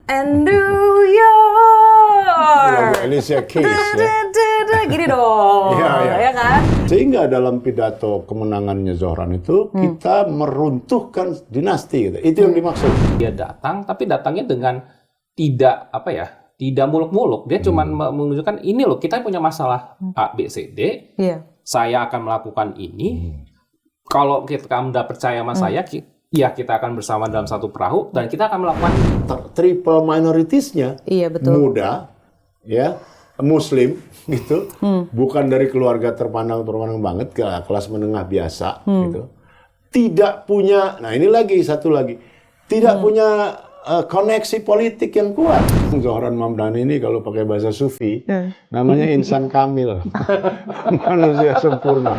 and New York. Lagu Alicia Keys ya. Gini dong, ya kan? Sehingga dalam pidato kemenangannya Zohran itu kita meruntuhkan dinasti gitu. Itu yang dimaksud. Dia datang, tapi datangnya dengan tidak muluk-muluk. Dia cuma menunjukkan ini loh, kita punya masalah A, B, C, D. Iya. Saya akan melakukan ini. Kalau Anda percaya sama saya, ya kita akan bersama dalam satu perahu dan kita akan melakukan Triple minoritiesnya Iya, betul. muda, ya, Muslim gitu, bukan dari keluarga terpandang banget, ke kelas menengah biasa gitu. Tidak punya, nah ini satu lagi, tidak punya koneksi politik yang kuat. Zohran Mamdani ini kalau pakai bahasa Sufi, namanya insan kamil, manusia sempurna.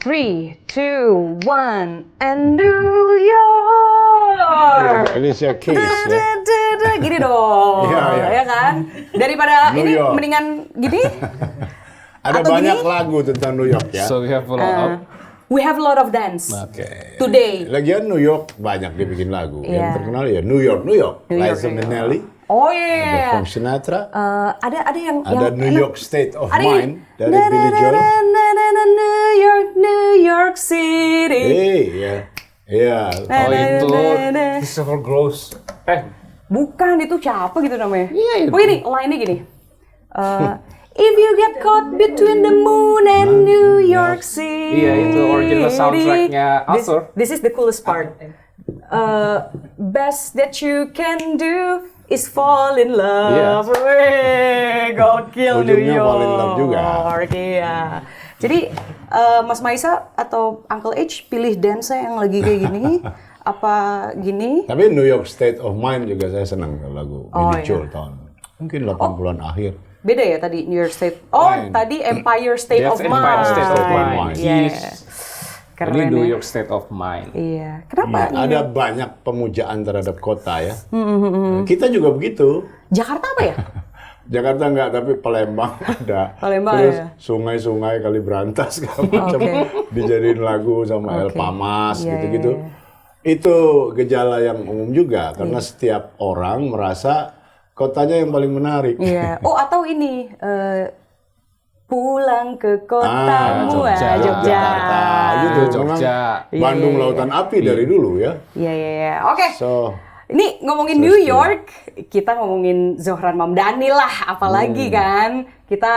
Three, two, one, and New York. Alicia Keys ya. Gini dong, Iya. ya kan? Daripada New ini York. mendingan gini. Ada Atau banyak gini? lagu tentang New York ya. So we have a lot of We have a lot of dance today. Lagian New York banyak dibikin lagu. Iya. Yang terkenal ya New York. New York, Liza iya. Minnelli, Oh ada iya. Frank Sinatra, Ada yang ada New York State of ada Mind yang dari Billy Joel. New York City. Iya. itu Christopher Gross. Bukan, itu siapa gitu namanya? Iya, Oh ini, line-nya gini. If you get caught between the moon and New York City. Iya, itu original soundtrack-nya Arthur. This is the coolest part. Best that you can do is fall in love. Weh, gokil New Ujungnya York. fall in love juga. Iya. Jadi Mas Maisa atau Uncle H pilih dance yang lagi kayak gini apa gini? Tapi New York State of Mind juga saya senang lagu Billy iya. Joel tahun mungkin 80-an akhir. Beda ya tadi New York State. Oh, Mind. tadi Empire State of Mind. Empire State of Mind. Iya. Keren Ini New ya. York State of Mind. Iya. Kenapa? Ada banyak pemujaan terhadap kota ya. Kita juga begitu. Jakarta apa ya? Jakarta enggak, tapi Palembang ada. Palembang Terus ya. sungai-sungai kali berantas segala macam dijadiin lagu sama El Pamas Iya, gitu-gitu. iya. Itu gejala yang umum juga karena setiap orang merasa kotanya yang paling menarik. Iya. Oh, atau ini pulang ke kotamu Jogja. Jogja. Jakarta gitu. Memang Jogja. Bandung Iya, lautan api dari dulu ya. Iya. Oke. So, Ini ngomongin New York, kita ngomongin Zohran Mamdani lah, apalagi kan. Kita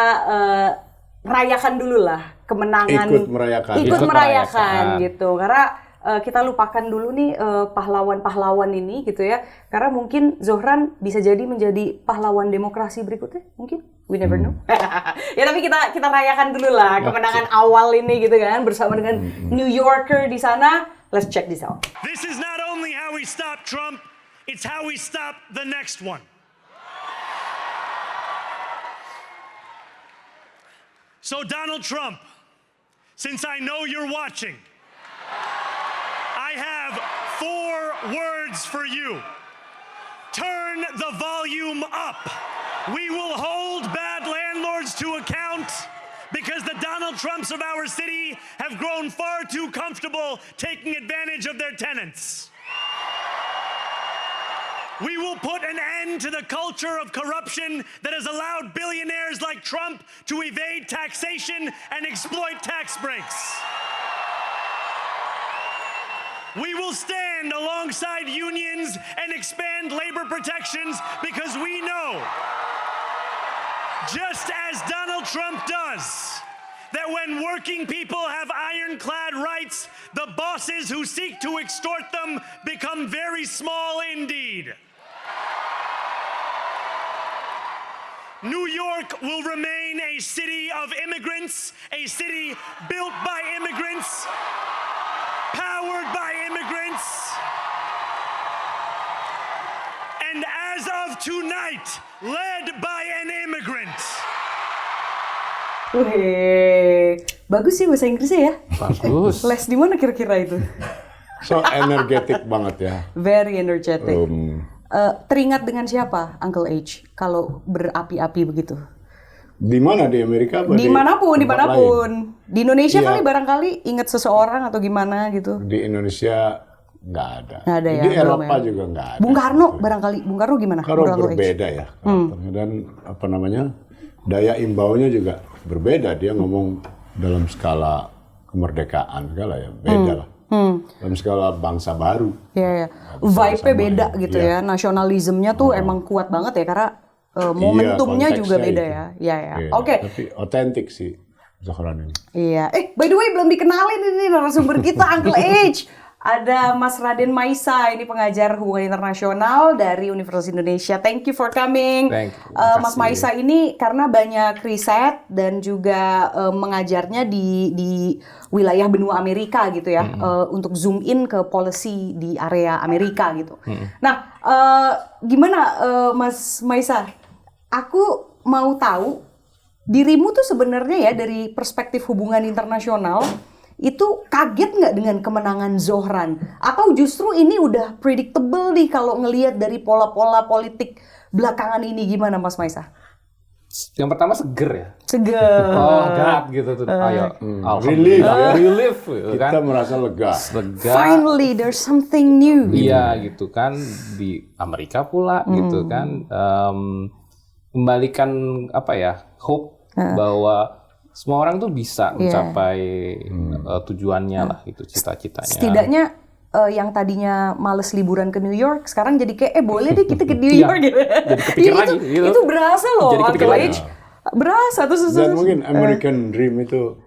rayakan dulu lah kemenangan. Ikut merayakan. Ikut Ikut merayakan merayakan. gitu. Karena kita lupakan dulu nih pahlawan-pahlawan ini gitu ya. Karena mungkin Zohran bisa jadi menjadi pahlawan demokrasi berikutnya, mungkin. We never know. Ya tapi kita rayakan dulu lah kemenangan awal ini gitu kan bersama dengan New Yorker di sana. Let's check this out. This is not only how we stop Trump, it's how we stop the next one. So Donald Trump, since I know you're watching, I have 4 words for you. Turn the volume up. We will hold bad landlords to account because the Donald Trumps of our city have grown far too comfortable taking advantage of their tenants. We will put an end to the culture of corruption that has allowed billionaires like Trump to evade taxation and exploit tax breaks. We will stand alongside unions and expand labor protections because we know, just as Donald Trump does, that when working people have ironclad rights, the bosses who seek to extort them become very small indeed. New York will remain a city of immigrants, a city built by immigrants, powered by immigrants, and as of tonight, led by an immigrant. Wih, bagus sih bahasa Inggrisnya ya. Bagus. Les di mana kira-kira itu? So energetic banget ya. Very energetic. Um, Teringat dengan siapa, Uncle H, kalau berapi-api begitu? Di mana, di Amerika? Apa Dimanapun, tempat dimanapun. lain? Di Indonesia Iya. kali barangkali ingat seseorang atau gimana gitu. Di Indonesia nggak ada. Nggak ada ya, Di belum Eropa ya. juga nggak ada. Bung Karno barangkali, Bung Karno gimana? Karena menurut Uncle H? berbeda ya karakternya. Dan apa namanya, daya imbaunya juga berbeda. Dia ngomong dalam skala kemerdekaan segala ya, beda lah. Dalam skala bangsa baru. Iya, ya. Vibe-nya beda gitu Iya. ya. Nasionalismenya tuh emang kuat banget ya karena momentumnya Iya, juga konteksnya beda itu. ya. Iya, ya. Iya, Oke. Tapi otentik sih Zohran ini. Iya. By the way belum dikenalin ini narasumber kita Uncle H. Ada Mas Raden Maisa, ini pengajar hubungan internasional dari Universitas Indonesia. Thank you for coming. Thank you. Mas Maisa ini karena banyak riset dan juga mengajarnya di wilayah benua Amerika gitu ya, untuk zoom in ke policy di area Amerika gitu. Nah, gimana Mas Maisa? Aku mau tahu dirimu tuh sebenarnya ya dari perspektif hubungan internasional itu kaget nggak dengan kemenangan Zohran? Atau justru ini udah predictable nih kalau ngelihat dari pola-pola politik belakangan ini, gimana Mas Maisa? Yang pertama seger ya. Seger. Oh God gitu tuh. Ayo, Relief ya. relief gitu kan. Kita merasa lega. Lega. Finally there's something new. Iya gitu kan, di Amerika pula gitu kan, kembalikan apa ya, hope bahwa semua orang tuh bisa mencapai tujuannya lah, itu cita-citanya. Setidaknya yang tadinya males liburan ke New York sekarang jadi kayak boleh deh kita ke New York gitu. Jadi kepikir Iya, lagi gitu. Itu berasa loh Jadi kepikir Uncle lagi. H. Berasa terus. Dan mungkin American Dream itu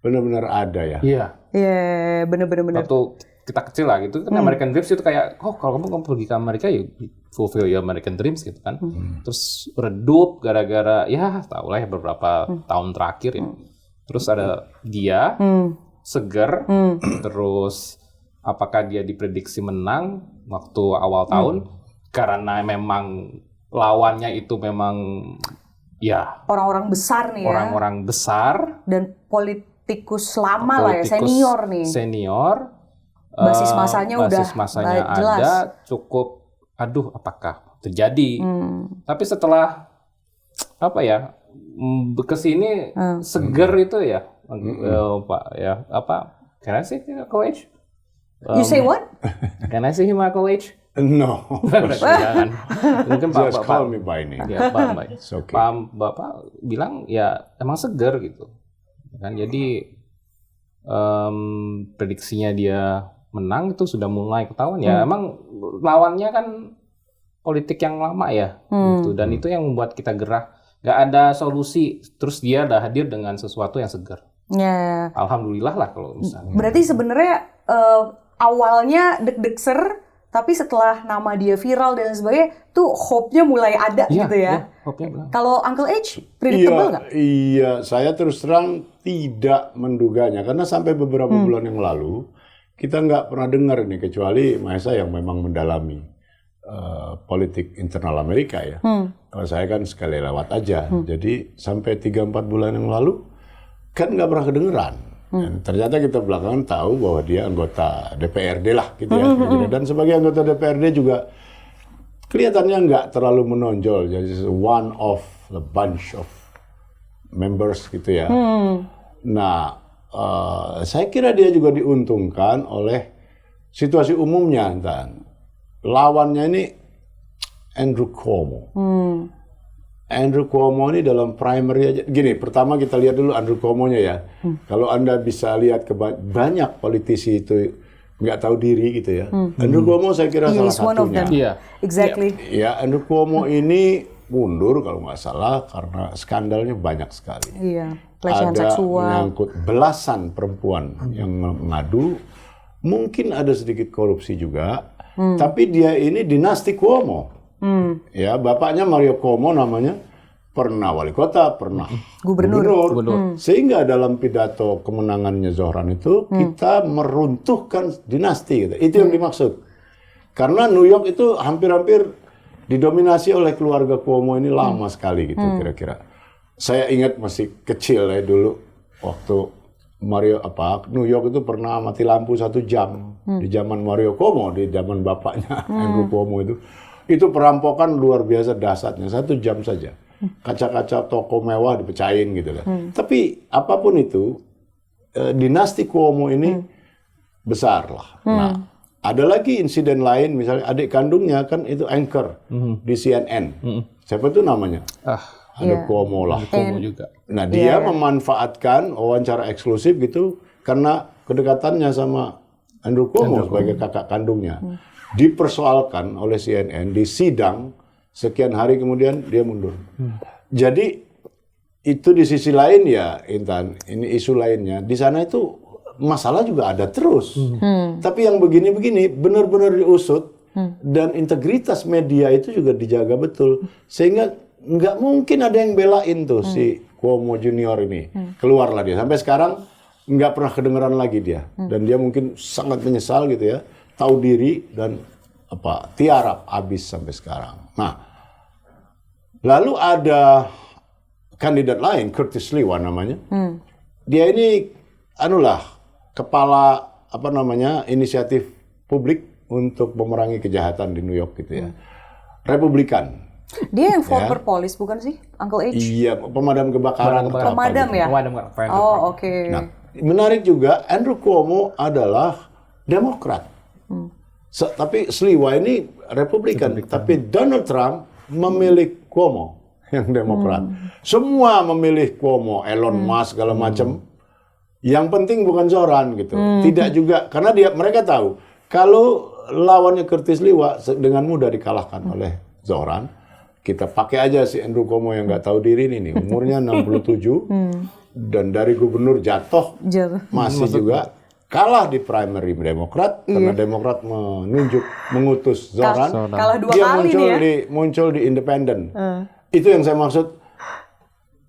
benar-benar ada ya. Iya. Iya, bener-bener. Waktu kita kecil lah gitu kan, American Dreams itu kayak, oh kalau kamu pergi ke Amerika ya fulfill your American Dreams gitu kan. Terus redup gara-gara ya tau lah ya beberapa tahun terakhir ya. Terus ada dia seger, terus apakah dia diprediksi menang waktu awal tahun karena memang lawannya itu memang ya Orang-orang besar nih ya. orang-orang besar, Dan politikus lama lah ya, senior nih. Senior. Basis masanya basis udah masanya jelas. ada, cukup. Aduh, apakah terjadi? Tapi setelah apa ya, kesini seger itu ya, Pak ya, apa? Can I say Coach? You say what? Can I say him Uncle H? No. Jangan. Mungkin Pak Just call me by name. Ya, Pak, It's okay. Bapak bilang ya emang seger gitu. Kan jadi prediksinya dia menang itu sudah mulai ketahuan ya. Emang lawannya kan politik yang lama ya, gitu. Dan itu yang membuat kita gerah. Gak ada solusi, terus dia udah hadir dengan sesuatu yang segar. Ya. Alhamdulillah lah kalau misalnya. Berarti sebenarnya awalnya deg-degser, tapi setelah nama dia viral dan sebagainya, tuh hope-nya mulai ada gitu ya. Hope-nya bilang. Kalau Uncle H, predictable nggak? Iya, saya terus terang tidak menduganya karena sampai beberapa bulan yang lalu kita nggak pernah dengar ini kecuali Maisa yang memang mendalami politik internal Amerika ya. Kalau saya kan sekali lewat aja. Jadi sampai 3-4 bulan yang lalu kan nggak pernah kedengeran. Dan ternyata kita belakangan tahu bahwa dia anggota DPRD lah gitu ya. Dan sebagai anggota DPRD juga kelihatannya nggak terlalu menonjol. Jadi one of the bunch of members gitu ya. Nah, saya kira dia juga diuntungkan oleh situasi umumnya. Dan lawannya ini Andrew Cuomo. Andrew Cuomo ini dalam primary aja. Gini, pertama kita lihat dulu Andrew Cuomo-nya ya. Kalau Anda bisa lihat banyak politisi itu nggak tahu diri gitu ya. Andrew Cuomo saya kira salah He's one of satunya. them. Iya. Exactly. Ya, Andrew Cuomo ini mundur kalau nggak salah karena skandalnya banyak sekali. Iya. Pelecehan Ada seksual. menyangkut belasan perempuan yang mengadu. Mungkin ada sedikit korupsi juga. Tapi dia ini dinasti Cuomo. Ya, bapaknya Mario Cuomo namanya, pernah wali kota, pernah gubernur. Sehingga dalam pidato kemenangannya Zohran itu kita meruntuhkan dinasti gitu. Itu yang dimaksud. Karena New York itu hampir-hampir didominasi oleh keluarga Cuomo ini lama sekali gitu kira-kira. Saya ingat masih kecil ya dulu waktu New York itu pernah mati lampu 1 jam. di zaman Mario Cuomo, di zaman bapaknya Andrew Cuomo itu perampokan luar biasa dahsyatnya, 1 jam saja. Kaca-kaca toko mewah dipecahin gitu kan. Tapi apapun itu, dinasti Cuomo ini besar lah. Nah, ada lagi insiden lain, misalnya adik kandungnya kan itu anchor di CNN. Siapa itu namanya? Ada Cuomo lah. Cuomo juga. Nah, dia memanfaatkan wawancara eksklusif gitu karena kedekatannya sama Andrew Cuomo sebagai kakak kandungnya. Dipersoalkan oleh CNN di sidang, sekian hari kemudian dia mundur. Jadi itu di sisi lain ya, Intan, ini isu lainnya. Di sana itu masalah juga ada terus. Tapi yang begini-begini benar-benar diusut dan integritas media itu juga dijaga betul. Sehingga nggak mungkin ada yang belain tuh si Cuomo Junior ini. Keluarlah dia. Sampai sekarang nggak pernah kedengeran lagi dia. Dan dia mungkin sangat menyesal gitu ya. Tahu diri dan tiarap habis sampai sekarang. Nah, lalu ada kandidat lain, Curtis Sliwa namanya. Dia ini kepala inisiatif publik untuk memerangi kejahatan di New York gitu ya. Republikan. Dia yang former police bukan sih, Uncle H? Iya, pemadam kebakaran. Pemadam ya? Pemadam. Oh, oke. Nah, menarik juga, Andrew Cuomo adalah Demokrat. Tapi Sliwa ini Republikan. Tapi Donald Trump memilih Cuomo yang Demokrat. Semua memilih Cuomo, Elon Musk segala macam. Yang penting bukan Zohran gitu. Tidak juga karena mereka tahu kalau lawannya Curtis Sliwa dengan mudah dikalahkan oleh Zohran. Kita pakai aja si Andrew Cuomo yang nggak tahu diri ini nih, umurnya 67 dan dari gubernur jatuh masih juga kalah di primary Demokrat karena Demokrat mengutus Zohran. Kalah 2 dia kali nih ya. muncul di independen. Itu yang saya maksud.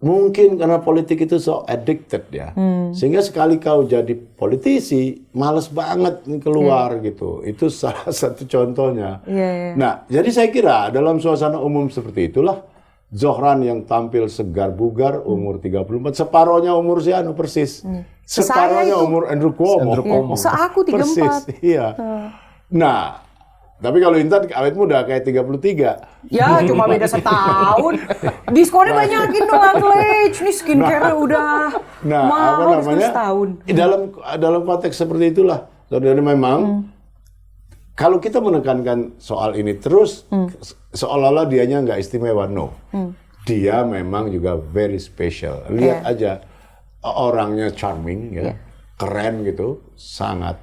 Mungkin karena politik itu so addicted ya. Sehingga sekali kau jadi politisi, males banget keluar gitu. Itu salah satu contohnya. Nah, jadi saya kira dalam suasana umum seperti itulah Zohran yang tampil segar bugar, umur 34, separohnya umur si persis. Separohnya umur Andrew Cuomo. Seaku 34. Persis, iya. Nah, tapi kalau Intan awetmu udah kayak 33. Ya, cuma beda setahun. Diskonnya banyakin dong, Uncle H. Ini skincare udah mahal setahun. Dalam konteks seperti itulah. Saudara memang kalau kita menekankan soal ini terus seolah-olah dianya nggak istimewa, no. Dia memang juga very special. Lihat aja orangnya charming ya, keren gitu, sangat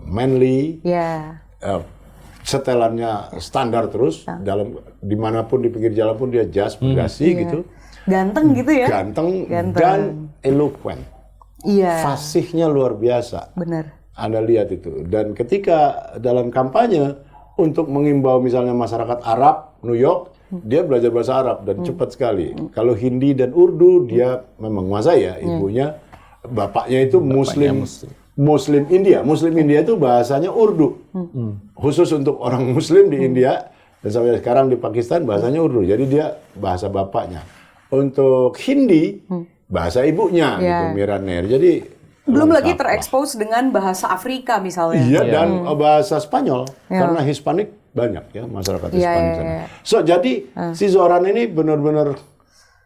manly. Setelannya standar terus, dimanapun di pinggir jalan pun dia jas berdasi gitu. Ganteng gitu ya? Ganteng. Dan eloquent. Fasihnya luar biasa. Benar. Anda lihat itu. Dan ketika dalam kampanye untuk mengimbau misalnya masyarakat Arab New York, dia belajar bahasa Arab dan cepat sekali. Kalau Hindi dan Urdu dia memang menguasai ya, ibunya, bapaknya itu Muslim India. Muslim India itu bahasanya Urdu. Khusus untuk orang Muslim di India dan sampai sekarang di Pakistan bahasanya Urdu. Jadi dia bahasa bapaknya. Untuk Hindi bahasa ibunya gitu, Miraner. Jadi belum lagi terekspos dengan bahasa Afrika misalnya. Iya, dan bahasa Spanyol karena Hispanik banyak ya masyarakat Hispanik sana. So jadi si Zohran ini benar-benar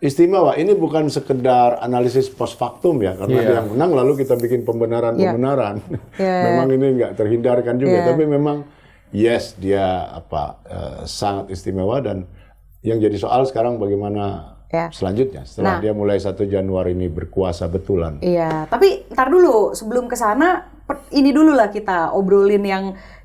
istimewa. Ini bukan sekedar analisis post factum ya, karena dia yang menang lalu kita bikin pembenaran-pembenaran. Memang ini nggak terhindarkan juga, tapi memang yes dia sangat istimewa dan yang jadi soal sekarang bagaimana selanjutnya setelah dia mulai 1 Januari ini berkuasa betulan. Iya, tapi ntar dulu sebelum ke sana ini dulu lah kita obrolin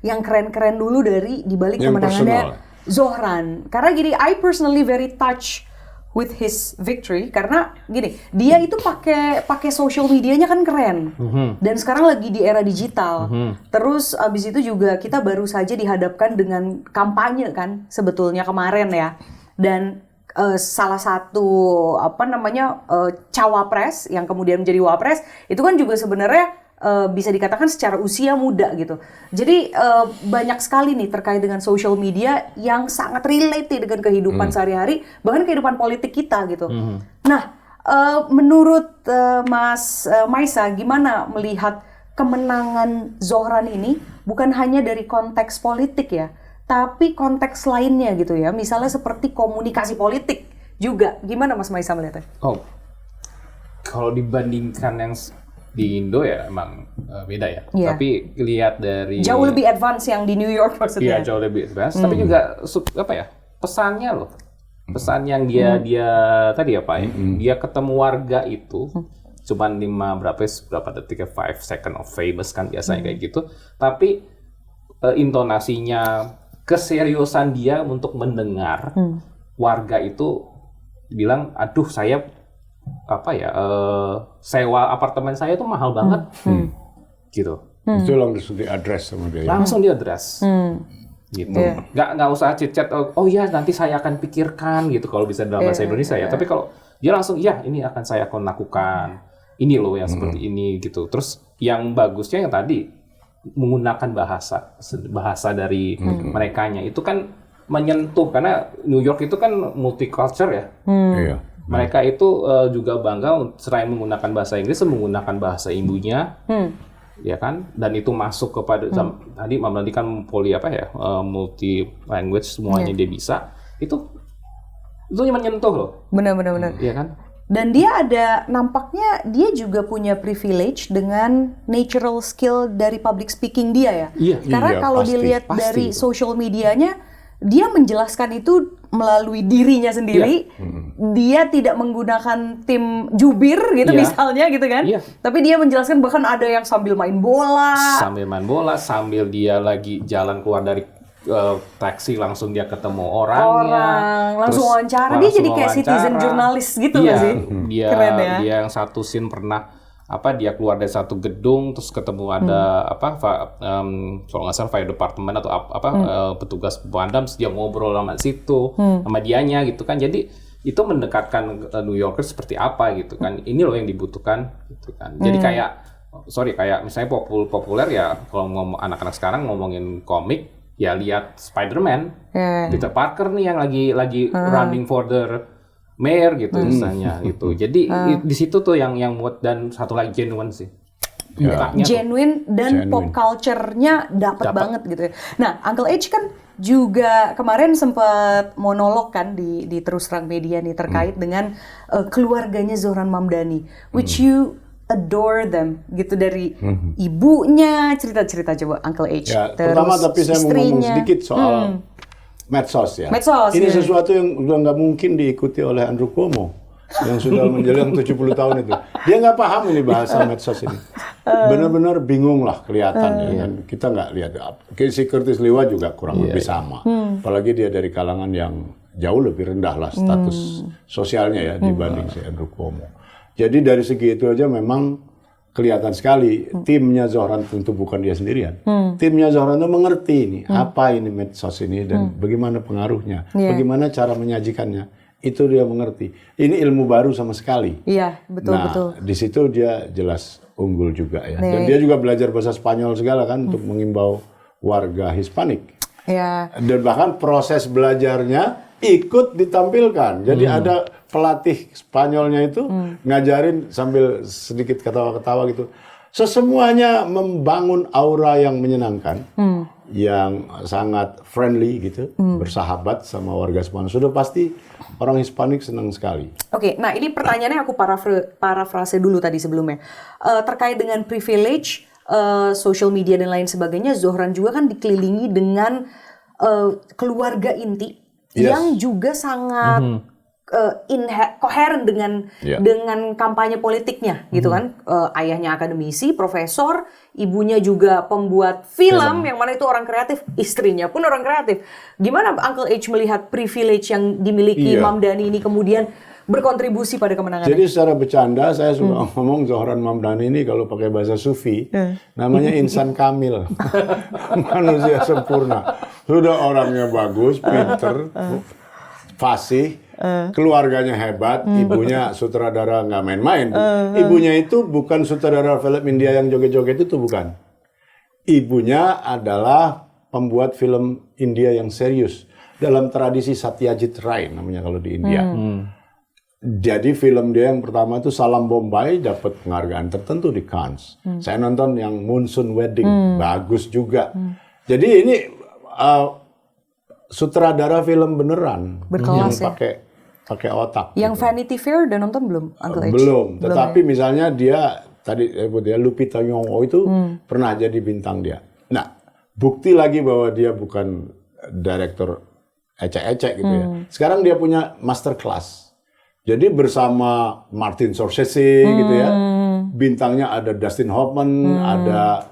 yang keren-keren dulu dari dibalik kemenangannya Zohran. Karena gini, I personally very touched with his victory karena gini, dia itu pakai social medianya kan keren. Dan sekarang lagi di era digital. Terus abis itu juga kita baru saja dihadapkan dengan kampanye kan sebetulnya kemarin ya. Dan salah satu cawapres yang kemudian menjadi wapres itu kan juga sebenarnya bisa dikatakan secara usia muda gitu. Jadi banyak sekali nih terkait dengan social media yang sangat relate dengan kehidupan sehari-hari, bahkan kehidupan politik kita gitu. Nah, menurut Mas Maisa, gimana melihat kemenangan Zohran ini bukan hanya dari konteks politik ya, tapi konteks lainnya gitu ya. Misalnya seperti komunikasi politik juga. Gimana Mas Maisa melihatnya? Oh, kalau dibandingkan yang di Indo ya emang beda ya. Iya. Tapi lihat dari Jauh lebih advance yang di New York maksudnya. Iya, jauh lebih advance. Tapi juga pesannya loh. Pesan yang dia tadi ya Pak, dia ketemu warga itu cuman berapa detik, 5 second of famous kan biasanya kayak gitu. Tapi intonasinya, keseriusan dia untuk mendengar warga itu bilang, aduh saya sewa apartemen saya itu mahal banget, gitu. Itu langsung di-address sama dia. Langsung dia-address. Gitu. Nggak usah chit-chat, oh ya nanti saya akan pikirkan gitu kalau bisa dalam bahasa Indonesia ya. Tapi kalau dia langsung, ya ini saya akan lakukan. Ini loh yang seperti ini gitu. Terus yang bagusnya yang tadi menggunakan bahasa dari merekanya itu kan menyentuh, karena New York itu kan multicultural ya. Iya. Mereka itu juga bangga selain menggunakan bahasa Inggris, menggunakan bahasa ibunya. Ya kan, dan itu masuk kepada tadi kan multi language semuanya dia bisa, itu menyentuh loh. Benar. Iya kan? Dan dia nampaknya dia juga punya privilege dengan natural skill dari public speaking dia ya. Iya. Karena Iya, kalau pasti. dilihat Pasti. dari social medianya, dia menjelaskan itu melalui dirinya sendiri. Dia tidak menggunakan tim jubir gitu misalnya gitu kan. Iya. Tapi dia menjelaskan bahkan ada yang sambil main bola. Sambil dia lagi jalan keluar dari taksi, langsung dia ketemu orangnya. Langsung Terus wawancara. Dia langsung jadi kayak citizen wawancara. journalist gitu Iya, nggak sih? Keren ya. Dia yang satu scene pernah dia keluar dari satu gedung terus ketemu ada kalau nggak salah fire department atau petugas pemadam, dia ngobrol sama situ sama dianya gitu kan. Jadi itu mendekatkan New Yorker seperti apa gitu kan. Ini loh yang dibutuhkan gitu kan. Jadi kayak misalnya populer ya, kalau ngomong anak-anak sekarang ngomongin komik ya, lihat Spider-Man, Peter Parker nih yang lagi running for the mayor gitu misalnya gitu. Jadi di situ tuh yang mood, dan satu lagi genuine sih. Genuine dan pop culture-nya dapat banget gitu ya. Nah, Uncle H kan juga kemarin sempat monolog kan di Terus Terang Media nih terkait dengan keluarganya Zohran Mamdani, which you adore them gitu, dari ibunya, cerita-cerita coba Uncle H. Ya, Terus pertama tapi saya mau ngomong istrinya. sedikit soal medsos ya. Medsos, ini ya. sesuatu yang udah nggak mungkin diikuti oleh Andrew Cuomo yang sudah menjelang 70 tahun itu. Dia nggak paham ini bahasa medsos ini. Benar-benar bingung lah kelihatan ya. Dan kita nggak lihat. Si Curtis Liwa juga kurang lebih sama. Apalagi dia dari kalangan yang jauh lebih rendah lah status sosialnya ya dibanding si Andrew Cuomo. Jadi dari segi itu aja memang kelihatan sekali timnya Zohran, tentu bukan dia sendirian. Timnya Zohran itu mengerti ini apa ini medsos ini dan bagaimana pengaruhnya, bagaimana cara menyajikannya. Itu dia mengerti. Ini ilmu baru sama sekali. Iya, betul. Di situ dia jelas unggul juga ya. Dan dia juga belajar bahasa Spanyol segala kan untuk mengimbau warga Hispanik. Iya. Dan bahkan proses belajarnya ikut ditampilkan. Jadi ada pelatih Spanyolnya itu ngajarin sambil sedikit ketawa-ketawa gitu. Semuanya membangun aura yang menyenangkan, yang sangat friendly gitu, bersahabat sama warga Spanyol. Sudah pasti orang Hispanik senang sekali. Oke, nah ini pertanyaannya aku parafrase dulu tadi sebelumnya. Terkait dengan privilege, social media dan lain sebagainya, Zohran juga kan dikelilingi dengan keluarga inti yang juga sangat koheren dengan kampanye politiknya gitu kan. Ayahnya akademisi, profesor, ibunya juga pembuat film yang mana itu orang kreatif, istrinya pun orang kreatif. Gimana Uncle H melihat privilege yang dimiliki Mamdani ini kemudian berkontribusi pada kemenangan? Jadi secara bercanda saya suka ngomong Zohran Mamdani ini kalau pakai bahasa Sufi namanya insan kamil. Manusia sempurna. Sudah orangnya bagus, pinter, fasih, keluarganya hebat, ibunya sutradara nggak main-main. Ibunya itu bukan sutradara film India yang joget-joget itu bukan. Ibunya adalah pembuat film India yang serius dalam tradisi Satyajit Ray namanya kalau di India. Jadi film dia yang pertama itu Salam Bombay dapat penghargaan tertentu di Cannes. Saya nonton yang Monsoon Wedding, bagus juga. Jadi ini sutradara film beneran yang Berkelas ya. pakai otak. Yang gitu. Vanity Fair udah nonton belum? Uncle H? Belum, tetapi ya? misalnya dia tadi Lupita Nyong'o itu pernah jadi bintang dia. Nah, bukti lagi bahwa dia bukan direktur ecek-ecek gitu ya. Sekarang dia punya master class. Jadi bersama Martin Scorsese gitu ya. Bintangnya ada Dustin Hoffman, ada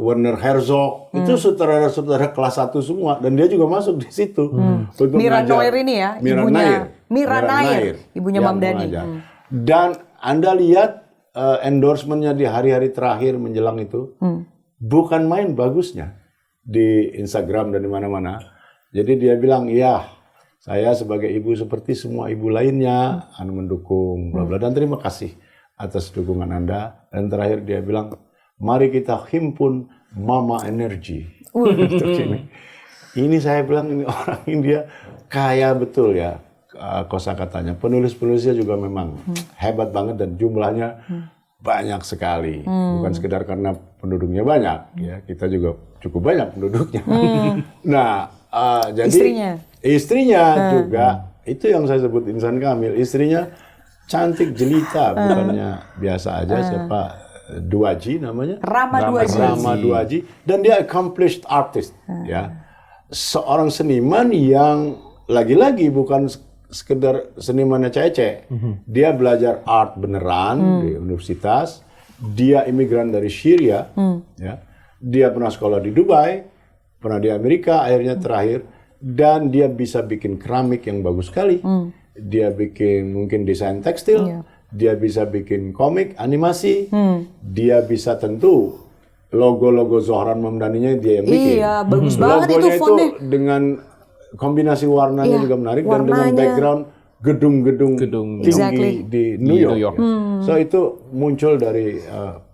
Werner Herzog. Itu sutradara-sutradara kelas 1 semua dan dia juga masuk di situ untuk Mira ngajar. Nair ini ya, Mira Nair, ibunya yang Mam Dhani. mengajar. Dan Anda lihat endorsement-nya di hari-hari terakhir menjelang itu bukan main bagusnya di Instagram dan di mana-mana. Jadi dia bilang, "Ya, saya sebagai ibu seperti semua ibu lainnya mendukung bla bla dan terima kasih atas dukungan Anda." Dan terakhir dia bilang, "Mari kita himpun Mama Energy." Untuk ini saya bilang ini orang India kaya betul ya kosakatanya. Penulis-penulisnya juga memang hebat banget dan jumlahnya banyak sekali. Bukan sekedar karena penduduknya banyak ya, kita juga cukup banyak penduduknya. Nah, jadi istrinya juga itu yang saya sebut insan kamil. Istrinya cantik jelita, bukannya biasa aja. Siapa? Duaji namanya. Rama Duaji. Dan dia accomplished artist, ya. Seorang seniman yang lagi-lagi bukan sekedar seniman ecek-ecek. Dia belajar art beneran di universitas. Dia imigran dari Syria, ya. Dia pernah sekolah di Dubai, pernah di Amerika, akhirnya terakhir. Dan dia bisa bikin keramik yang bagus sekali. Dia bikin mungkin desain tekstil. Dia bisa bikin komik, animasi. Dia bisa tentu logo-logo Zohran Mamdaninya dia yang bikin. Iya, bagus banget itu Logonya fontnya. dengan kombinasi warnanya juga menarik. Dan dengan warnanya. background gedung-gedung tinggi Exactly. di New York. So itu muncul dari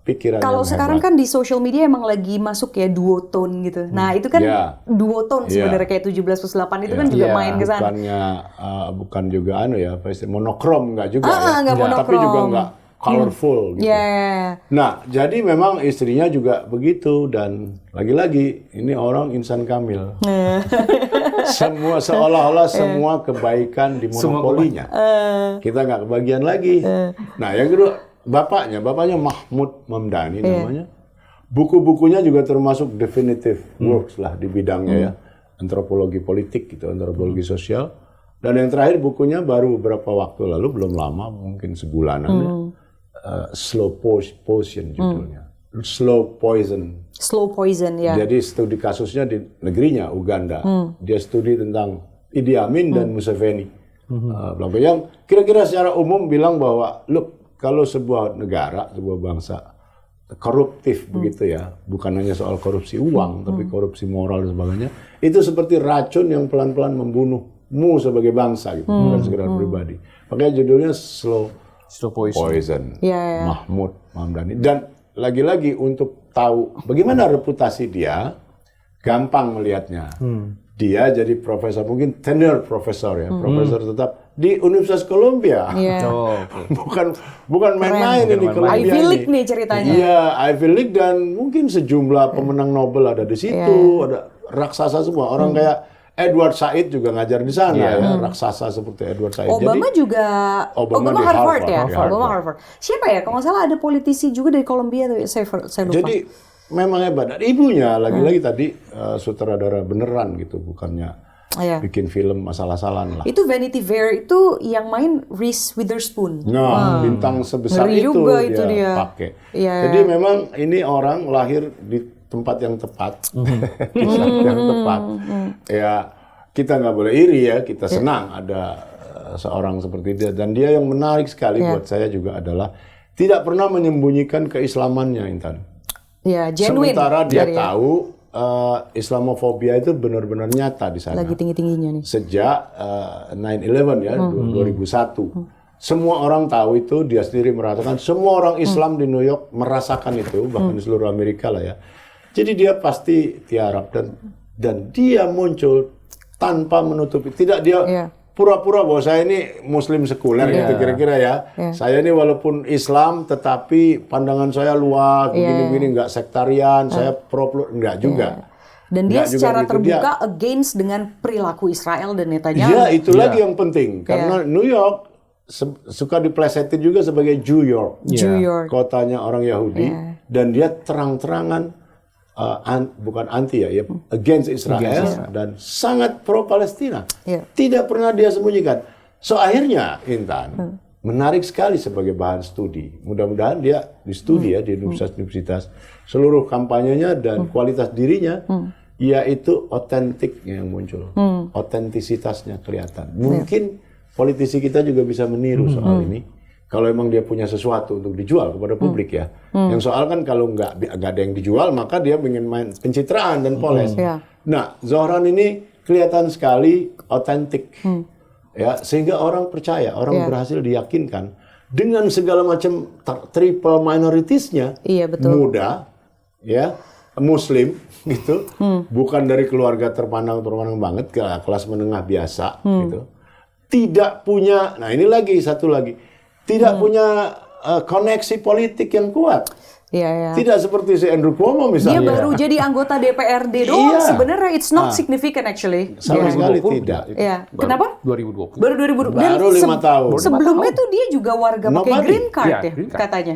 pikiran Kalau yang sekarang hebat. kan di social media emang lagi masuk ya duotone gitu. Nah itu kan duotone sebenarnya kayak 17+8 itu kan juga main ke sana. Bukan juga ya, monokrom nggak juga ya. Nggak monokrom. Tapi juga nggak colorful gitu. Nah, jadi memang istrinya juga begitu dan lagi-lagi ini orang insan kamil. Semua seolah-olah semua kebaikan dimonopolinya. Kita nggak kebagian lagi. Nah, yang kedua bapaknya Mahmud Mamdani namanya. Buku-bukunya juga termasuk definitive works lah di bidangnya ya. Antropologi politik gitu, antropologi sosial. Dan yang terakhir bukunya baru beberapa waktu lalu, belum lama, mungkin sebulanan ya. Slow Poison judulnya. Slow Poison ya. Jadi studi kasusnya di negerinya Uganda. Dia studi tentang Idi Amin dan Museveni. Yang kira-kira secara umum bilang bahwa look, kalau sebuah negara, sebuah bangsa koruptif begitu ya, bukan hanya soal korupsi uang, tapi korupsi moral dan sebagainya, itu seperti racun yang pelan-pelan membunuhmu sebagai bangsa gitu, bukan sekedar pribadi. Makanya judulnya Slow Poison. Mahmud Mamdani. Dan lagi-lagi untuk tahu bagaimana reputasi dia, gampang melihatnya. Dia jadi profesor, mungkin tenure profesor ya, profesor tetap di Universitas Columbia. Bukan main-main ini Columbia Ivy ini. League nih ceritanya. Iya, Ivy League dan mungkin sejumlah pemenang Nobel ada di situ, ada raksasa semua. Orang kayak Edward Said juga ngajar di sana ya, raksasa seperti Edward Said. Obama juga Obama di Harvard ya, di Obama Harvard. Siapa ya? Kalau nggak salah ada politisi juga dari Columbia tuh, saya lupa. Jadi memang hebat. Dan ibunya lagi-lagi tadi sutradara beneran gitu, bukannya bikin film asal-asalan lah. Itu Vanity Fair itu yang main Reese Witherspoon. Nah, bintang sebesar Ngeri itu juga dia pakai. Jadi memang ini orang lahir di tempat yang tepat, di saat yang tepat. Ya, kita nggak boleh iri ya, kita senang ada seorang seperti dia. Dan dia yang menarik sekali buat saya juga adalah tidak pernah menyembunyikan keislamannya, Intan. Genuine. Sementara dia tahu Islamofobia itu benar-benar nyata di sana. Lagi tinggi-tingginya nih. Sejak 9/11 ya, 2001. Semua orang tahu itu, dia sendiri merasakan. Semua orang Islam di New York merasakan itu, bahkan di seluruh Amerika lah ya. Jadi dia pasti tiarap dan dia muncul tanpa menutupi. Tidak dia pura-pura bahwa saya ini Muslim sekuler gitu kira-kira ya. Saya ini walaupun Islam tetapi pandangan saya luas begini-begini, nggak sektarian, saya enggak juga. Dan dia Nggak juga secara gitu, terbuka against dengan perilaku Israel dan Netanyahu. Iya, itu lagi yang penting karena New York suka diplesetin juga sebagai Jew York. New York. Kotanya orang Yahudi dan dia terang-terangan bukan anti ya, against Israel dan sangat pro Palestina. Tidak pernah dia sembunyikan. So akhirnya Intan menarik sekali sebagai bahan studi. Mudah-mudahan dia di studi ya di universitas seluruh kampanyenya dan kualitas dirinya yaitu otentik yang muncul. Otentisitasnya kelihatan. Mungkin politisi kita juga bisa meniru soal ini. Kalau emang dia punya sesuatu untuk dijual kepada publik ya. Yang soal kan kalau nggak ada yang dijual, maka dia ingin main pencitraan dan poles. Nah, Zohran ini kelihatan sekali otentik. Ya, sehingga orang percaya, orang berhasil diyakinkan dengan segala macam triple minoritiesnya, muda, ya, Muslim gitu, bukan dari keluarga terpandang banget, kelas menengah biasa gitu. Tidak punya, nah ini lagi satu lagi, tidak punya koneksi politik yang kuat. Tidak seperti si Andrew Cuomo misalnya. Dia baru jadi anggota DPRD doang. Sebenarnya it's not significant actually. Sama sekali tidak. Kenapa? 2020. Baru 2020. Baru 5 tahun. Sebelumnya tuh dia juga warga pakai green card green card. katanya.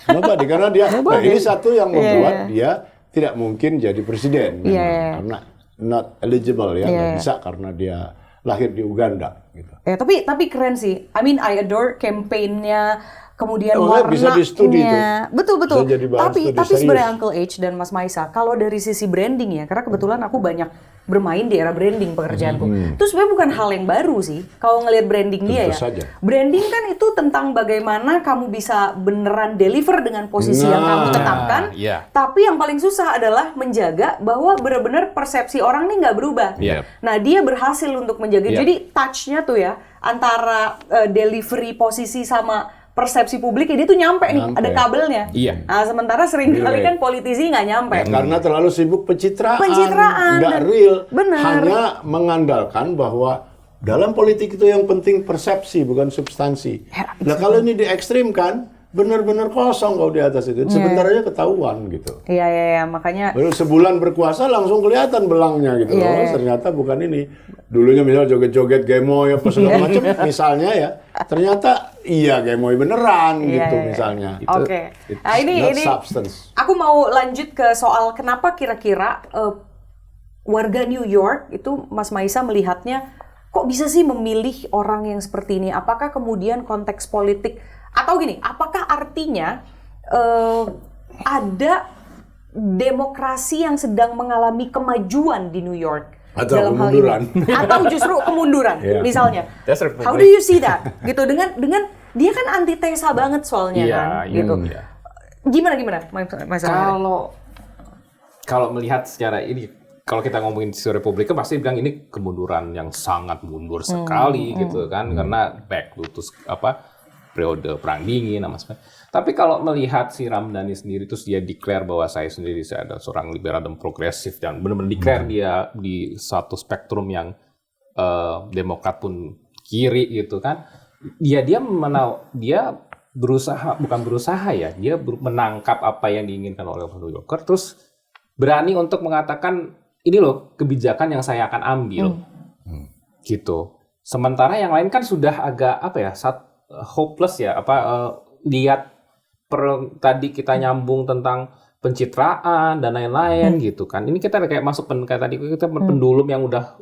Nobody, karena dia, nah ini satu yang membuat dia tidak mungkin jadi presiden. Karena not eligible ya, nggak bisa karena dia lahir di Uganda. Gitu. Tapi keren sih. I mean, I adore campaign-nya, kemudian bisa di studi itu. Betul. Bisa jadi bahan studi Tapi serius. sebenarnya Uncle H dan Mas Maisa, kalau dari sisi branding ya, karena kebetulan aku banyak bermain di era branding pekerjaanku. Itu sebenarnya bukan hal yang baru sih. Kalau ngelihat branding dia ya. Saja. Branding kan itu tentang bagaimana kamu bisa beneran deliver dengan posisi yang kamu tetapkan. Tapi yang paling susah adalah menjaga bahwa benar-benar persepsi orang nih nggak berubah. Nah, dia berhasil untuk menjaga. Jadi touch-nya tuh ya antara delivery posisi sama persepsi publik dia tuh nyampe nih, ada kabelnya. Nah, sementara seringkali kan politisi nggak nyampe. Karena terlalu sibuk pencitraan, nggak dan real, bener. hanya mengandalkan bahwa dalam politik itu yang penting persepsi bukan substansi. Nah kalau ini diekstrimkan, benar-benar kosong kalau di atas itu. Sebentar aja ketahuan gitu. Iya, makanya. Baru sebulan berkuasa langsung kelihatan belangnya gitu. Ternyata bukan ini. Dulunya misalnya joget-joget gemoy apa segala macam, misalnya ya. Ternyata iya gemoy beneran gitu misalnya. Oke. Nah ini substance. Aku mau lanjut ke soal kenapa kira-kira warga New York itu Mas Maisa melihatnya kok bisa sih memilih orang yang seperti ini? Apakah kemudian konteks politik atau gini? Apakah artinya ada demokrasi yang sedang mengalami kemajuan di New York? Atau dalam kemunduran. hal ini, atau justru kemunduran, misalnya. That's How do you see that? Gitu dengan dia kan antitesa banget soalnya kan, gitu. Gimana, Mas? Kalau melihat secara ini, kalau kita ngomongin isu Republik pasti bilang ini kemunduran yang sangat mundur sekali gitu kan, karena back to periode perang dingin sama sebagainya. Tapi kalau melihat si Ramdhani sendiri terus dia declare bahwa saya adalah seorang liberal dan progresif dan benar-benar declare dia di satu spektrum yang Demokrat pun kiri gitu kan. Dia menangkap apa yang diinginkan oleh New Yorker, terus berani untuk mengatakan ini loh kebijakan yang saya akan ambil. Gitu. Sementara yang lain kan sudah agak hopeless ya, lihat tadi kita nyambung tentang pencitraan dan lain-lain gitu kan. Ini kita kayak masuk kayak tadi kita pendulum yang udah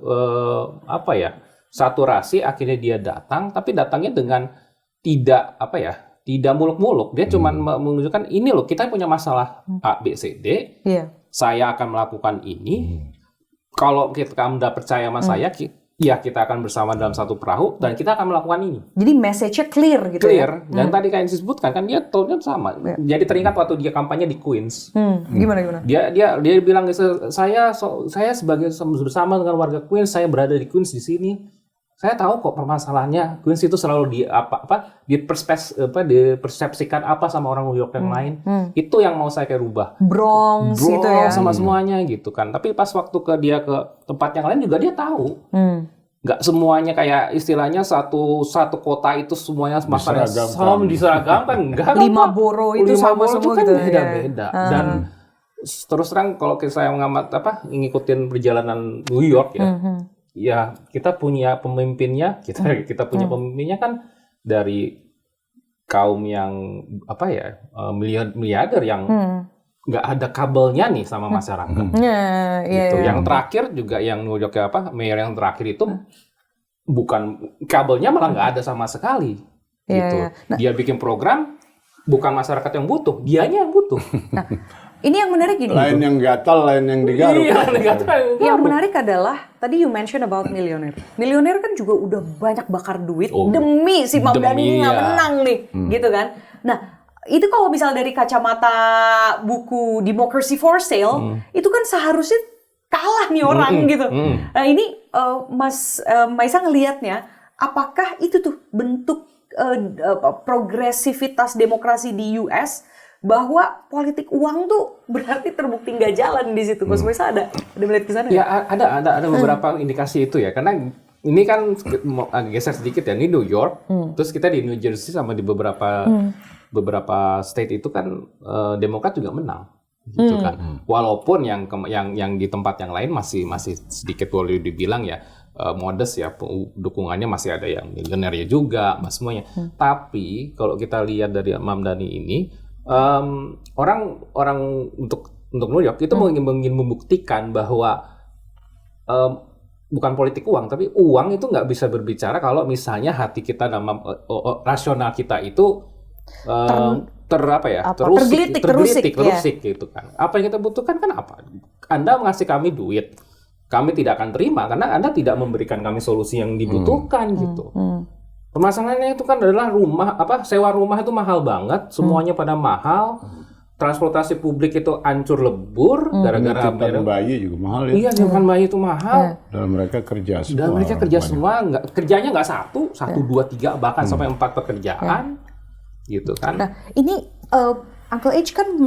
saturasi, akhirnya dia datang, tapi datangnya dengan tidak muluk-muluk. Dia cuma menunjukkan ini loh kita punya masalah A, B, C, D. Saya akan melakukan ini. Kalau Anda percaya sama saya, ya kita akan bersama dalam satu perahu dan kita akan melakukan ini. Jadi message-nya clear gitu ya? Dan tadi kayak yang disebutkan kan dia tone-nya sama. Jadi teringat waktu dia kampanye di Queens. Gimana? Dia bilang saya sebagai bersama dengan warga Queens, saya berada di Queens di sini. Saya tahu kok permasalahannya. Queens itu selalu dipersepsikan apa sama orang New York yang lain. Itu yang mau saya kayak rubah. Bronx gitu ya. Sama semuanya gitu kan. Tapi pas waktu dia ke tempat yang lain juga dia tahu. nggak semuanya kayak istilahnya satu kota itu semuanya masalahnya diseragamkan. Enggak. 5 borough itu 5 sama borough semua itu kan gitu. beda-beda. Dan terus terang kalau saya mengamat ngikutin perjalanan New York ya, ya kita punya pemimpinnya, kita punya pemimpinnya kan dari kaum yang miliarder yang nggak ada kabelnya nih sama masyarakat. Gitu. Yang terakhir juga yang New York mayor yang terakhir itu bukan kabelnya malah nggak ada sama sekali. Gitu. Nah, dia bikin program bukan masyarakat yang butuh, dianya yang butuh. Nah, ini yang menarik gini. Lain yang gatal, lain yang digaruk. Yang menarik adalah tadi you mention about millionaire. Millionaire kan juga udah banyak bakar duit demi si Mamdani ini nggak menang nih, gitu kan? Nah, itu kalau misal dari kacamata buku Democracy for Sale, itu kan seharusnya kalah nih orang gitu. Nah ini Mas Maisa ngelihatnya, apakah itu tuh bentuk progresivitas demokrasi di US bahwa politik uang tuh berarti terbukti nggak jalan di situ? Mas Maisa ada melihat ke sana? Ya ada beberapa indikasi itu ya, karena ini kan mau geser sedikit ya, ini New York, terus kita di New Jersey sama di beberapa state itu kan Demokrat juga menang, gitu kan. Walaupun yang di tempat yang lain masih sedikit boleh dibilang ya modest ya, dukungannya masih ada yang milioner ya juga, semuanya. Tapi kalau kita lihat dari Mamdani ini, orang untuk New York itu ingin membuktikan bahwa bukan politik uang, tapi uang itu nggak bisa berbicara kalau misalnya hati kita rasional kita itu terusik gitu kan. Apa yang kita butuhkan kan apa? Anda ngasih kami duit, kami tidak akan terima karena Anda tidak memberikan kami solusi yang dibutuhkan gitu. Permasalahannya itu kan adalah sewa rumah itu mahal banget, semuanya pada mahal. Transportasi publik itu hancur lebur gara-gara bayi juga mahal ya. Iya, titipan bayi itu mahal. Dan mereka kerja semua. Dan mereka kerja semua, kerjanya nggak satu, 2, 3, bahkan sampai 4 pekerjaan, gitu kan. Nah, ini Uncle H kan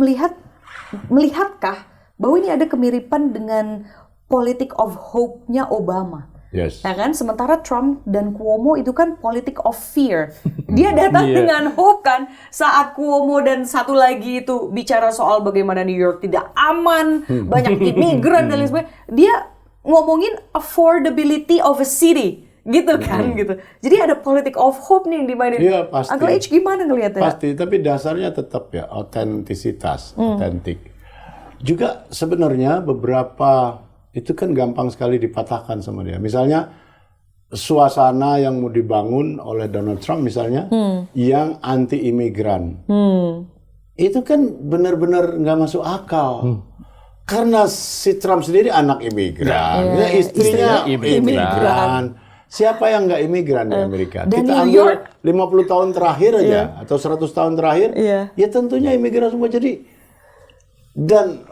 melihatkah bahwa ini ada kemiripan dengan politik of hope-nya Obama? Yes. Ya kan, sementara Trump dan Cuomo itu kan politik of fear. Dia datang dengan hope kan, saat Cuomo dan satu lagi itu bicara soal bagaimana New York tidak aman, banyak imigran dan lain sebagainya. Dia ngomongin affordability of a city, gitu kan, gitu. Jadi ada politik of hope nih yang dimainin. Iya, pasti. Uncle H gimana ngelihatnya? Pasti, tapi dasarnya tetap ya autentisitas, otentik. Juga sebenarnya beberapa itu kan gampang sekali dipatahkan sama dia. Misalnya suasana yang mau dibangun oleh Donald Trump misalnya, yang anti imigran, itu kan benar-benar nggak masuk akal. Karena si Trump sendiri anak imigran, ya, istrinya imigran. Siapa yang nggak imigran di Amerika? Dan kita New ambil 50 tahun terakhir aja, atau 100 tahun terakhir, ya tentunya imigran semua. Jadi, dan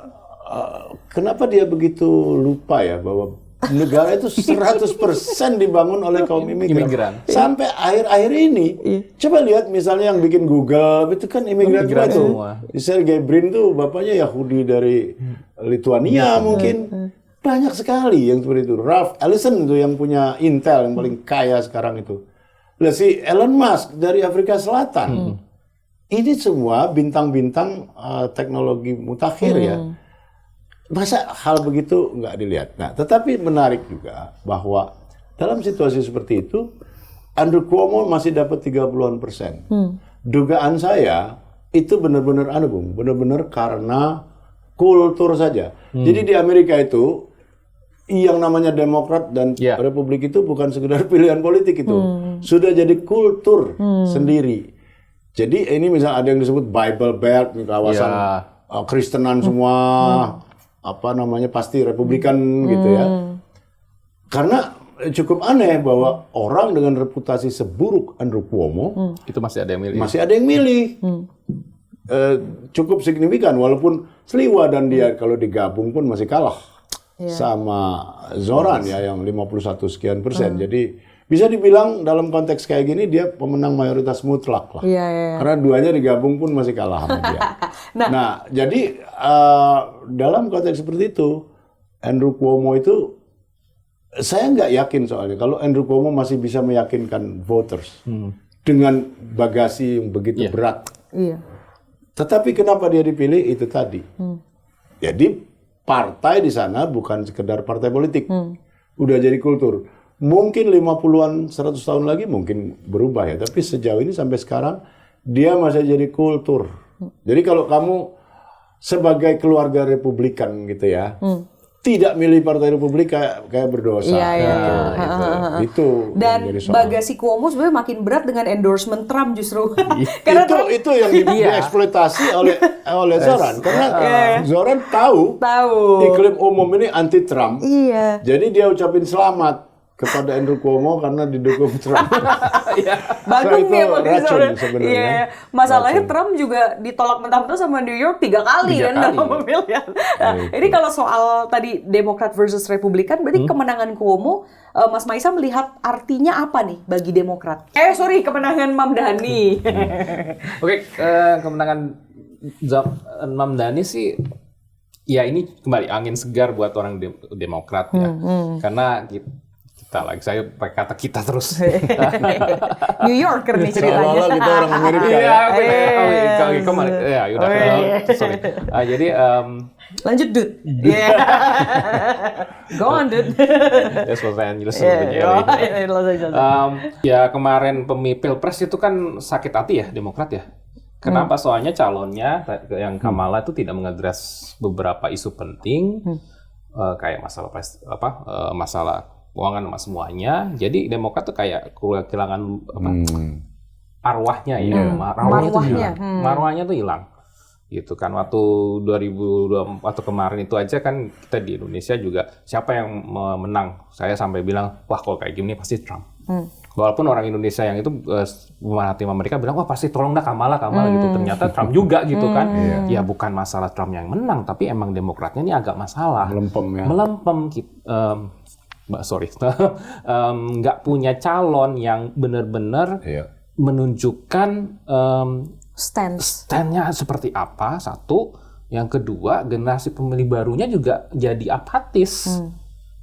kenapa dia begitu lupa ya bahwa negara itu 100% dibangun oleh kaum imigran. Sampai akhir-akhir ini, coba lihat misalnya yang bikin Google, itu kan imigran semua. Sergey Brin tuh bapaknya Yahudi dari Lithuania mungkin. Banyak sekali yang seperti itu. Ralph Ellison itu yang punya Intel, yang paling kaya sekarang itu. Lah si Elon Musk dari Afrika Selatan. Ini semua bintang-bintang teknologi mutakhir ya. Masa hal begitu nggak dilihat? Nah, tetapi menarik juga bahwa dalam situasi seperti itu, Andrew Cuomo masih dapat 30-an%. Dugaan saya itu benar-benar benar-benar karena kultur saja. Jadi di Amerika itu yang namanya Demokrat dan Republik itu bukan sekedar pilihan politik itu, sudah jadi kultur sendiri. Jadi ini misalnya ada yang disebut Bible Belt, kawasan Kristenan semua. Pasti Republikan gitu ya. Karena cukup aneh bahwa orang dengan reputasi seburuk Andrew Cuomo itu masih ada yang milih. Masih ada yang milih. Cukup signifikan walaupun Sliwa dan dia kalau digabung pun masih kalah sama Zoran ya yang 51 sekian %. Jadi bisa dibilang dalam konteks kayak gini dia pemenang mayoritas mutlak lah. Karena duanya digabung pun masih kalah sama dia. Nah, jadi dalam konteks seperti itu, Andrew Cuomo itu saya nggak yakin soalnya kalau Andrew Cuomo masih bisa meyakinkan voters dengan bagasi yang begitu berat. Iya. Tetapi kenapa dia dipilih itu tadi? Jadi partai di sana bukan sekedar partai politik, udah jadi kultur. Mungkin 50-an, 100 tahun lagi mungkin berubah ya. Tapi sejauh ini sampai sekarang dia masih jadi kultur. Jadi kalau kamu sebagai keluarga Republikan gitu ya, tidak milih Partai Republik kayak berdosa. Iya. Itu Dan yang jadi soal. bagasi Cuomo sebenarnya makin berat dengan endorsement Trump justru. Karena Trump itu yang dieksploitasi oleh Zoran. Karena Zoran tahu iklim umum ini anti Trump. Iya. Jadi dia ucapin selamat kepada Andrew Cuomo karena didukung Trump. Bandung So, nih itu emang racun Zoran. sebenarnya. Iya. Masalahnya Racun. Trump juga ditolak mentah-mentah sama New York 3 kali kan dalam pemilihan. Nah, ini kalau soal tadi Demokrat versus Republikan, berarti kemenangan Cuomo, Mas Maisa melihat artinya apa nih bagi Demokrat? Kemenangan Mamdani. Oke, kemenangan Mamdani sih, ya ini kembali angin segar buat orang Demokrat ya, karena kita lagi saya pakai kata kita terus. New Yorker nih ceritanya. Seolah-olah kita orang Amerika ya. Sorry. Jadi Lanjut, Dud. Go on, Dud. That's Los Angeles sebetulnya. Ya kemarin Pilpres itu kan sakit hati ya Demokrat ya. Kenapa? Soalnya calonnya yang Kamala itu tidak mengadres beberapa isu penting kayak masalah masalah keuangan sama semuanya. Jadi Demokrat tuh kayak kehilangan arwahnya ya. Marwahnya tuh hilang. Gitu kan waktu 2024 kemarin itu aja kan kita di Indonesia juga siapa yang menang? Saya sampai bilang, wah kalau kayak gini pasti Trump. Walaupun orang Indonesia yang itu pemerhati mereka bilang, wah pasti tolong dah Kamala gitu. Ternyata Trump juga gitu kan. Ya bukan masalah Trump yang menang, tapi emang Demokratnya ini agak masalah. Melempem nggak punya calon yang benar-benar menunjukkan stand-nya seperti apa, satu. Yang kedua, generasi pemilih barunya juga jadi apatis.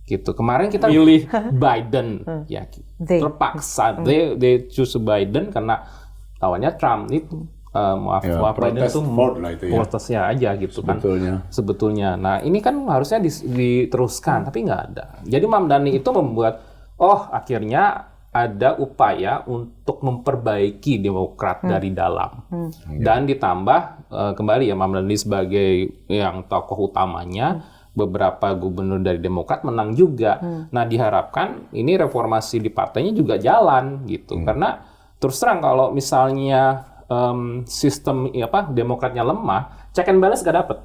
Gitu. Kemarin kita milih Biden, ya terpaksa. They choose Biden karena lawannya Trump itu. Maaf Biden itu protesnya aja gitu kan sebetulnya. Nah ini kan harusnya diteruskan tapi nggak ada. Jadi Mamdani itu membuat akhirnya ada upaya untuk memperbaiki Demokrat dari dalam dan ditambah kembali ya Mamdani sebagai yang tokoh utamanya. Beberapa gubernur dari Demokrat menang juga. Nah diharapkan ini reformasi di partainya juga jalan gitu karena terus terang kalau misalnya sistem Demokratnya lemah, check and balance gak dapet.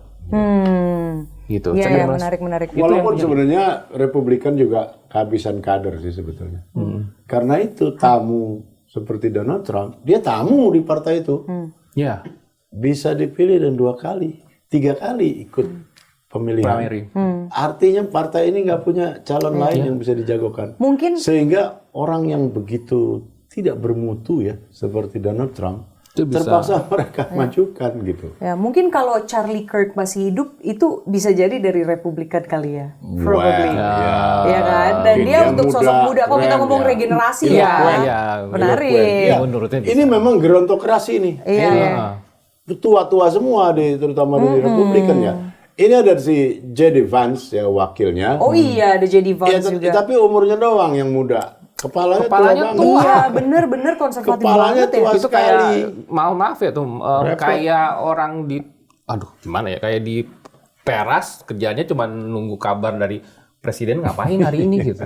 Gitu. Iya, menarik. Walaupun sebenarnya Republikan juga kehabisan kader sih sebetulnya. Karena itu tamu seperti Donald Trump, dia tamu di partai itu. Bisa dipilih dan 2 kali, 3 kali ikut pemilihan. Artinya partai ini nggak punya calon lain yang bisa dijagokan. Mungkin sehingga orang yang begitu tidak bermutu ya seperti Donald Trump terpaksa mereka majukan gitu. Ya, mungkin kalau Charlie Kirk masih hidup itu bisa jadi dari Republikan kali ya. Probably. Ya kan? Dan dia untuk sosok muda. Kalau kita ngomong regenerasi menarik. Ini memang gerontokrasi nih. Iya. Tua-tua semua terutama di Republikan ya. Ini ada si J.D. Vance ya wakilnya. Oh iya, ada J.D. Vance juga. Tapi umurnya doang yang muda. Kepalanya tua. Iya, bener konservatif kepalanya banget ya. Itu kayak maaf ya tuh kayak orang di gimana ya kayak di teras kerjanya cuma nunggu kabar dari presiden ngapain hari ini gitu.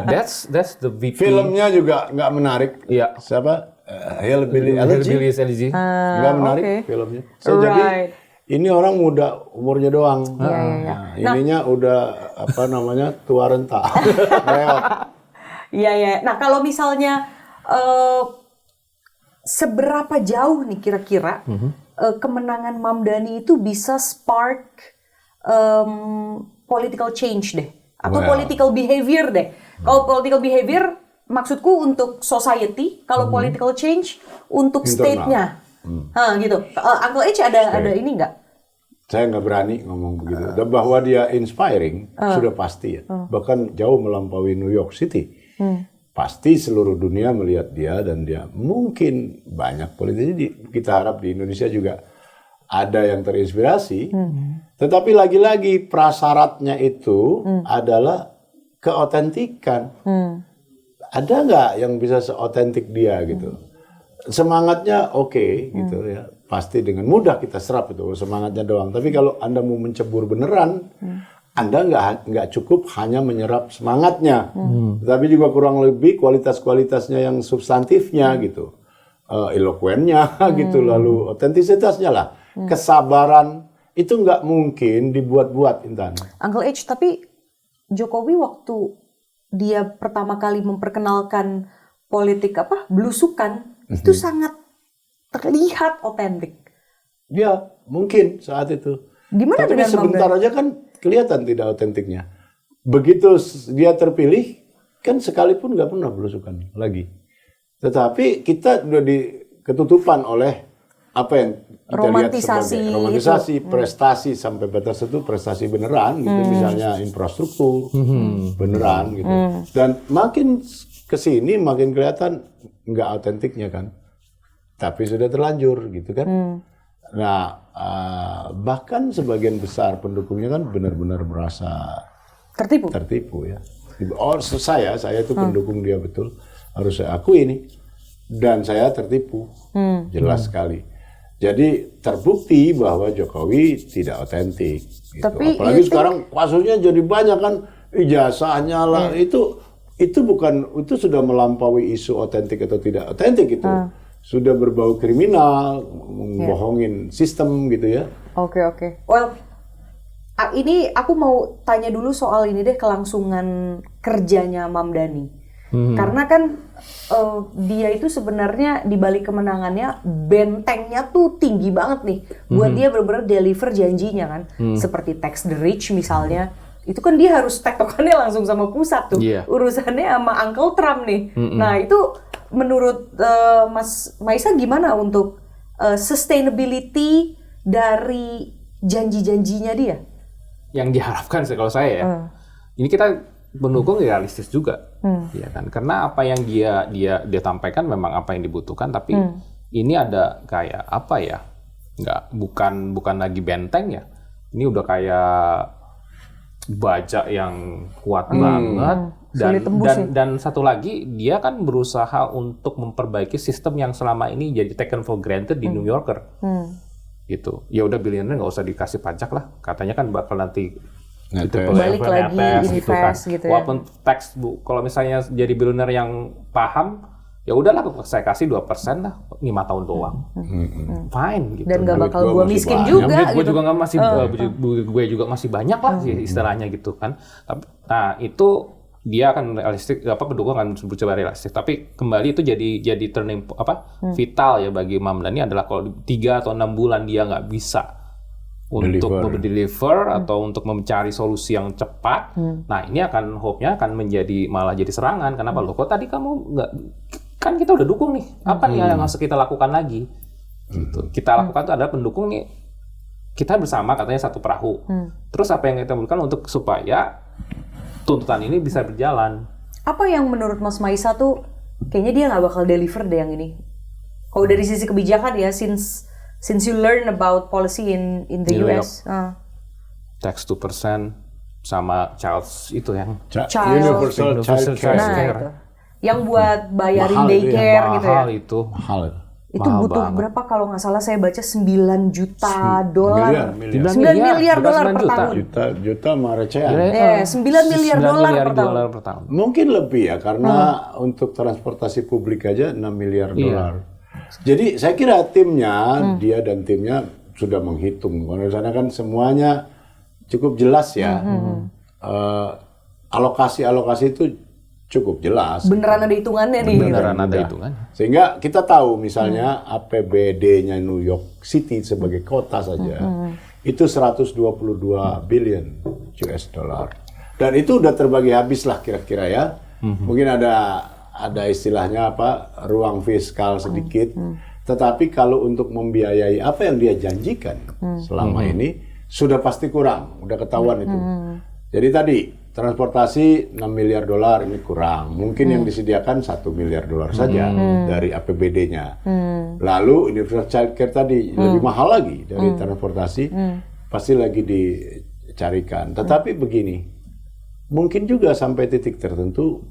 That's the VP. Filmnya juga nggak menarik. Iya. Siapa? Hillbilly Elegy. Nggak menarik filmnya. Jadi ini orang muda umurnya doang. Nah, ininya udah tua renta. Iya. Nah, kalau misalnya seberapa jauh nih kira-kira kemenangan Mamdani itu bisa spark political change deh atau political behavior deh. Kalau political behavior maksudku untuk society, kalau political change untuk state-nya. Gitu. Uncle H ada ini nggak? saya nggak berani ngomong begitu. Dan bahwa dia inspiring sudah pasti ya. Bahkan jauh melampaui New York City. Pasti seluruh dunia melihat dia dan dia mungkin banyak politisi kita harap di Indonesia juga ada yang terinspirasi. Tetapi lagi-lagi prasyaratnya itu adalah keotentikan. Ada nggak yang bisa seotentik dia gitu? Semangatnya oke, gitu ya. Pasti dengan mudah kita serap itu semangatnya doang. Tapi kalau Anda mau mencebur beneran, Anda nggak cukup hanya menyerap semangatnya, tapi juga kurang lebih kualitas-kualitasnya yang substantifnya gitu, eloquentnya gitu, lalu otentisitasnya lah, kesabaran itu nggak mungkin dibuat-buat, Intan. Uncle H, tapi Jokowi waktu dia pertama kali memperkenalkan politik belusukan itu sangat terlihat otentik. Ya, mungkin saat itu. Gimana tapi dengan sebentar aja kan kelihatan tidak otentiknya. Begitu dia terpilih, kan sekalipun nggak pernah belusukan lagi. Tetapi kita udah ketutupan oleh apa yang kita lihat sebagai romantisasi, prestasi sampai batas itu prestasi beneran gitu, misalnya infrastruktur beneran gitu. Dan makin kesini makin kelihatan nggak otentiknya kan, tapi sudah terlanjur gitu kan. Nah bahkan sebagian besar pendukungnya kan benar-benar merasa tertipu ya. Oh saya itu pendukung dia betul, harus saya akui ini, dan saya tertipu jelas sekali. Jadi terbukti bahwa Jokowi tidak otentik. Gitu. Tapi apalagi sekarang kasusnya jadi banyak kan, ijazahnya lah, itu sudah melampaui isu otentik atau tidak otentik itu. Sudah berbau kriminal, membohongin sistem gitu ya. Oke. Well, ini aku mau tanya dulu soal ini deh, kelangsungan kerjanya Mamdani. Karena kan dia itu sebenarnya di balik kemenangannya bentengnya tuh tinggi banget nih. Buat dia benar-benar deliver janjinya kan. Seperti tax the rich misalnya. Itu kan dia harus tektokannya langsung sama pusat tuh. Urusannya sama Uncle Trump nih. Nah itu menurut Mas Maisa gimana untuk sustainability dari janji-janjinya dia? Yang diharapkan sih kalau saya ya. Ini kita pendukung realistis juga, ya kan? Karena apa yang dia sampaikan memang apa yang dibutuhkan, tapi ini ada kayak apa ya? Bukan lagi benteng ya. Ini udah kayak baja yang kuat banget. Dan satu lagi dia kan berusaha untuk memperbaiki sistem yang selama ini jadi taken for granted di New Yorker. Gitu. Ya udah billionaire nggak usah dikasih pajak lah. Katanya kan bakal nanti balik lagi invest gitu ya. Walaupun tax kalau misalnya jadi billionaire yang paham, ya udahlah saya kasih 2% lah, 5 tahun doang. Fine gitu. Dan gak bakal gue miskin juga gue gitu. juga gue juga masih banyak lah istilahnya gitu kan. Nah itu dia akan realistik, pendukung akan coba realistik. Tapi kembali itu jadi turning vital ya bagi Mamdani adalah kalau 3 atau 6 bulan dia nggak bisa untuk deliver atau untuk mencari solusi yang cepat. Nah ini hope-nya akan malah jadi serangan. Kenapa loh? Kok tadi kamu nggak, kan kita udah dukung nih. Apa nih yang harus kita lakukan lagi? Gitu. Kita lakukan itu adalah pendukung nih. Kita bersama katanya satu perahu. Terus apa yang kita lakukan untuk supaya tuntutan ini bisa berjalan? Apa yang menurut Mas Maisa tuh kayaknya dia nggak bakal deliver deh yang ini? Kalau dari sisi kebijakan ya, since you learn about policy in the US. Tax 2% sama child itu yang Universal Child Care. Nah, itu. Yang buat bayarin daycare gitu ya. Mahal. Itu butuh banget. Berapa kalau nggak salah saya baca $9 juta $9 miliar. miliar per tahun. Juta sama recehan. 9 miliar dolar per tahun. Mungkin lebih ya, karena untuk transportasi publik aja 6 miliar dolar. Jadi saya kira timnya, dia dan timnya sudah menghitung. Karena di sana kan semuanya cukup jelas ya. Alokasi-alokasi itu cukup jelas. Beneran ada hitungannya nih. Beneran ada hitungannya. Sehingga kita tahu misalnya APBD-nya New York City sebagai kota saja itu 122 billion US dollar. Dan itu udah terbagi habis lah kira-kira ya. Mungkin ada istilahnya ruang fiskal sedikit. Tetapi kalau untuk membiayai apa yang dia janjikan selama ini, sudah pasti kurang, udah ketahuan itu. Jadi tadi transportasi 6 miliar dolar ini kurang. Mungkin yang disediakan 1 miliar dolar saja dari APBD-nya. Lalu universal child care tadi lebih mahal lagi dari transportasi, pasti lagi dicarikan. Tetapi begini, mungkin juga sampai titik tertentu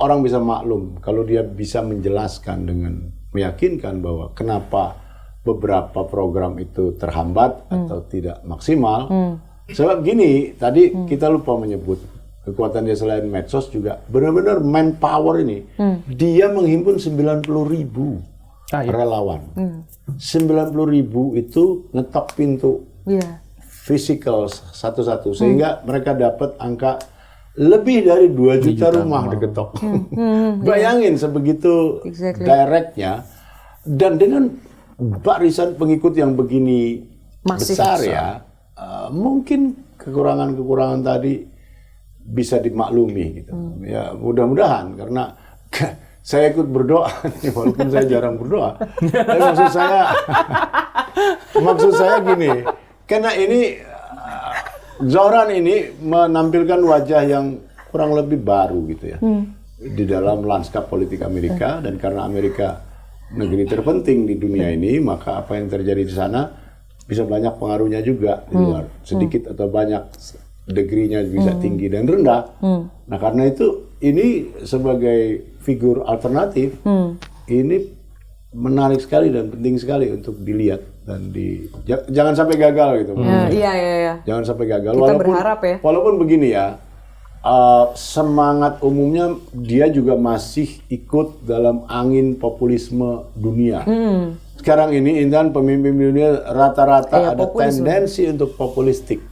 orang bisa maklum kalau dia bisa menjelaskan dengan meyakinkan bahwa kenapa beberapa program itu terhambat atau tidak maksimal. Sebab gini, tadi kita lupa menyebut kekuatan dia selain medsos juga benar-benar manpower ini. Dia menghimpun 90.000 relawan. 90.000 itu ngetok pintu physical satu-satu sehingga mereka dapat angka lebih dari 2 juta rumah diketok. Bayangin sebegitu directnya dan dengan barisan pengikut yang begini besar ya, mungkin kekurangan-kekurangan tadi bisa dimaklumi gitu. Ya mudah-mudahan karena saya ikut berdoa walaupun saya jarang berdoa. Tapi maksud saya gini, karena ini Zohran ini menampilkan wajah yang kurang lebih baru gitu ya di dalam lanskap politik Amerika, dan karena Amerika negeri terpenting di dunia ini, maka apa yang terjadi di sana bisa banyak pengaruhnya juga di luar. Sedikit atau banyak degree-nya bisa tinggi dan rendah. Nah karena itu ini sebagai figur alternatif ini menarik sekali dan penting sekali untuk dilihat dan jangan sampai gagal gitu. Iya. Jangan sampai gagal. Kita berharap ya. Walaupun begini ya. Semangat umumnya dia juga masih ikut dalam angin populisme dunia. Sekarang ini Intan pemimpin dunia rata-rata ada tendensi untuk populistik.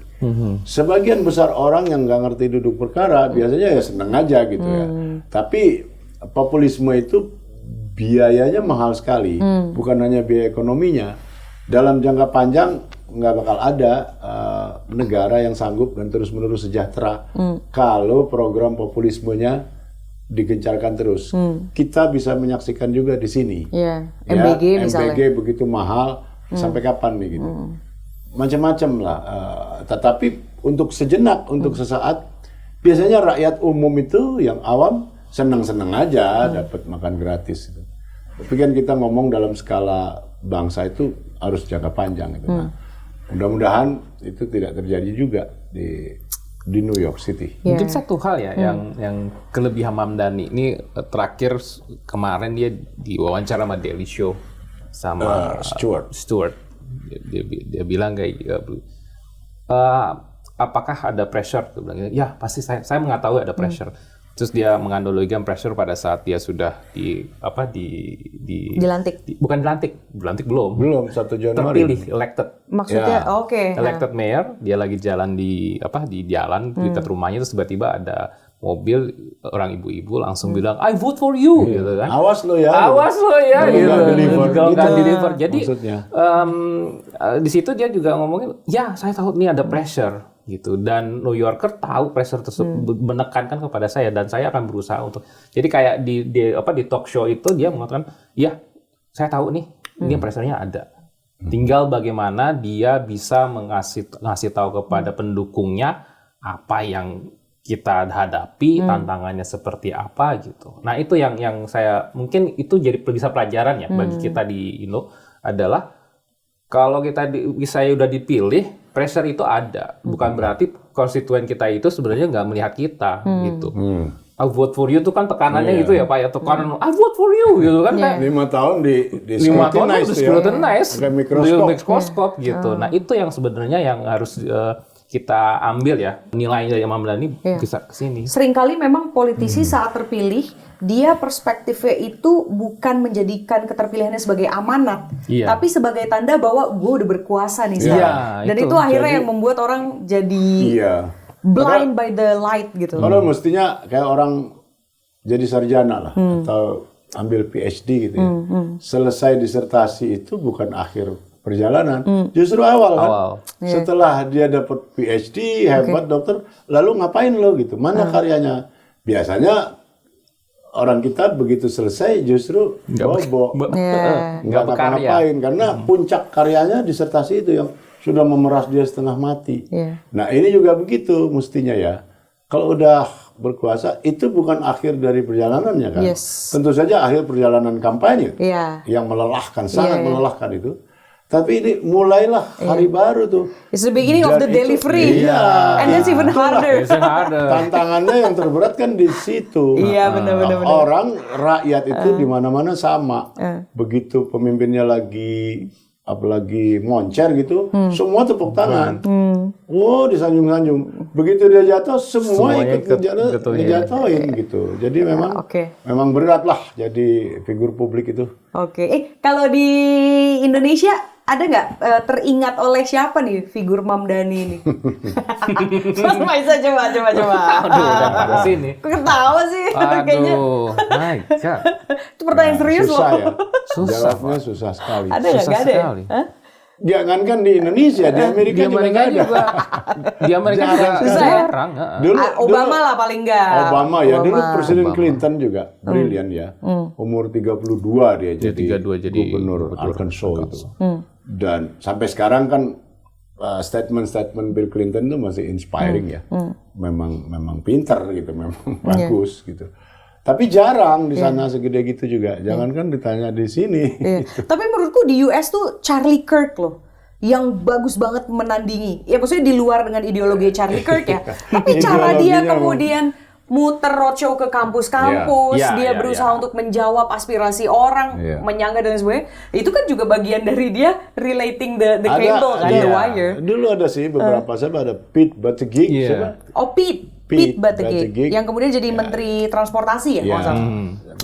Sebagian besar orang yang nggak ngerti duduk perkara biasanya ya seneng aja gitu ya. Tapi populisme itu biayanya mahal sekali, bukan hanya biaya ekonominya. Dalam jangka panjang nggak bakal ada negara yang sanggup dan terus-menerus sejahtera kalau program populismenya digencarkan terus. Kita bisa menyaksikan juga di sini. MBG misalnya. MBG begitu mahal, sampai kapan nih gitu. Macam-macam lah. Tetapi untuk sejenak, untuk sesaat, biasanya rakyat umum itu yang awam senang-senang aja dapat makan gratis. Gitu. Tapi kan kita ngomong dalam skala bangsa itu harus jangka panjang gitu. Nah, mudah-mudahan itu tidak terjadi juga di New York City. Mungkin satu hal ya yang kelebihan Mamdani ini terakhir kemarin dia diwawancara sama Daily Show sama Stewart. Dia bilang kayak apakah ada pressure? Dia bilang ya pasti saya mengetahui ada pressure. Terus dia menganalogikan pressure pada saat dia sudah dilantik. Bukan dilantik belum. Belum 1 Januari. Terpilih, elected. Maksudnya oke. Elected mayor, dia lagi jalan di jalan dekat rumahnya, terus tiba-tiba ada mobil orang ibu-ibu langsung bilang I vote for you gitu kan. Awas lo ya. Gitu. Kalau nggak deliver. Jadi di situ dia juga ngomongin, ya saya tahu nih ada pressure gitu, dan New Yorker tahu pressure tersebut menekankan kepada saya dan saya akan berusaha untuk. Jadi kayak di talk show itu dia mengatakan, ya saya tahu nih ini pressure-nya ada. Tinggal bagaimana dia bisa ngasih tahu kepada pendukungnya apa yang kita hadapi, tantangannya seperti apa gitu. Nah itu yang saya mungkin itu jadi bisa pelajaran ya bagi kita di Indo adalah kalau saya udah dipilih, pressure itu ada. Bukan berarti konstituen kita itu sebenarnya nggak melihat kita gitu. I vote for you itu kan tekanannya gitu ya Pak ya, tekanan I vote for you gitu kan. 5 tahun di 5 tahun udah scrutinize ada mikroskop gitu. Nah itu yang sebenarnya yang harus kita ambil ya, nilainya dari Mamdani bisa ke sini. Seringkali memang politisi saat terpilih, dia perspektifnya itu bukan menjadikan keterpilihannya sebagai amanat, tapi sebagai tanda bahwa gue udah berkuasa nih sekarang. Dan itu akhirnya yang membuat orang jadi blind by the light gitu. Kalau mestinya kayak orang jadi sarjana lah, atau ambil PhD gitu ya. Selesai disertasi itu bukan akhir perjalanan, justru awal kan. Setelah dia dapat PhD, hebat dokter, lalu ngapain lo gitu? Mana karyanya? Biasanya orang kita begitu selesai justru bobo, nggak ngapa-ngapain karena puncak karyanya disertasi itu yang sudah memeras dia setengah mati. Iya. Nah ini juga begitu mestinya ya. Kalau udah berkuasa itu bukan akhir dari perjalanannya kan. Yes. Tentu saja akhir perjalanan kampanye Iya. yang melelahkan, sangat Iya. melelahkan itu. Tapi ini mulailah hari baru tuh. It's the beginning of the Dan itu- delivery. Iya. And that's even harder. Biasanya ada. Tantangannya yang terberat kan di situ. Iya, benar-benar. Orang rakyat itu di mana-mana sama. Begitu pemimpinnya lagi apalagi moncer gitu, semua tepuk tangan. Wow, disanjung-sanjung. Begitu dia jatuh, semua Semuanya ikut ngejatuhin gitu. Jadi memang Oke. memang berat lah jadi figur publik itu. Oke. Kalau di Indonesia ada nggak teringat oleh siapa nih figur Mam Dhani ini? Mas Maisa coba. Aduh, udah pada sini. Kok ketawa sih? Kayaknya Aduh, my God. itu pertanyaan serius Susah loh. ya. Susah, Jawabnya susah sekali. Ada nggak? Susah Nggak ada ya? sekali. Hah? Jangankan di Indonesia, di Amerika, Di Amerika juga nggak ada. juga. Di Amerika juga Susah ya? jarang. Obama lah paling nggak. Obama ya, dulu Obama. Presiden Clinton juga brilian ya. Umur 32 dia Dia jadi 32 jadi gubernur Arkansas itu. Dan sampai sekarang kan statement-statement Bill Clinton itu masih inspiring ya. Memang pintar gitu, memang bagus gitu. Tapi jarang di sana segede gitu juga. Jangankan ditanya di sini. Iya. Tapi menurutku di US tuh Charlie Kirk loh yang bagus banget menandingi. Ya maksudnya di luar dengan ideologi Charlie Kirk ya. Tapi cara dia Ideologinya kemudian muter roadshow ke kampus-kampus, Iya, dia iya, berusaha iya. untuk menjawab aspirasi orang, Iya. menyangga dan sebagainya. Itu kan juga bagian dari dia relating the Ada, cable kan, the iya. wire. Dulu ada sih beberapa, siapa ada Pete Buttigieg, Iya. siapa? Oh Pete Pete Buttigieg, Buttigieg. yang kemudian jadi menteri transportasi ya, kalau nggak salah.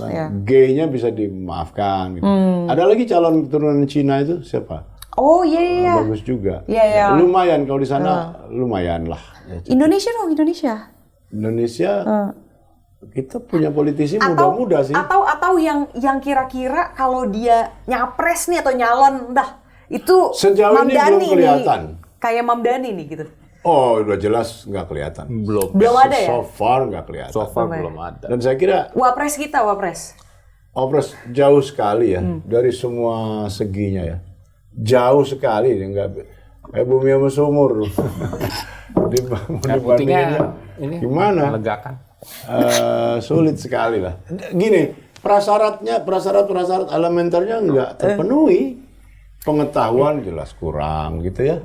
Iya. G-nya bisa dimaafkan. Gitu. Ada lagi calon keturunan Cina itu siapa? Oh iya iya. Bagus juga. Iya, iya. Lumayan kalau di sana lumayan lah. Indonesia dong, Indonesia. Indonesia kita punya politisi muda-muda sih. Atau yang kira-kira kalau dia nyapres nih atau nyalon, dah itu Sejauh Mam ini Dhani belum kelihatan. nih, kayak Mam Dhani nih gitu. Oh, udah jelas nggak kelihatan. Belum ada ya? So far nggak kelihatan. So far Belum belum ada. Dan saya kira Wapres kita, Wapres. Opres jauh sekali ya dari semua seginya ya. Jauh sekali ya, nggak kayak bumi sama sumur. Buktinya ini gimana? melegakan. Sulit sekali lah. Gini, prasyarat elementernya nggak terpenuhi. Pengetahuan jelas kurang gitu ya.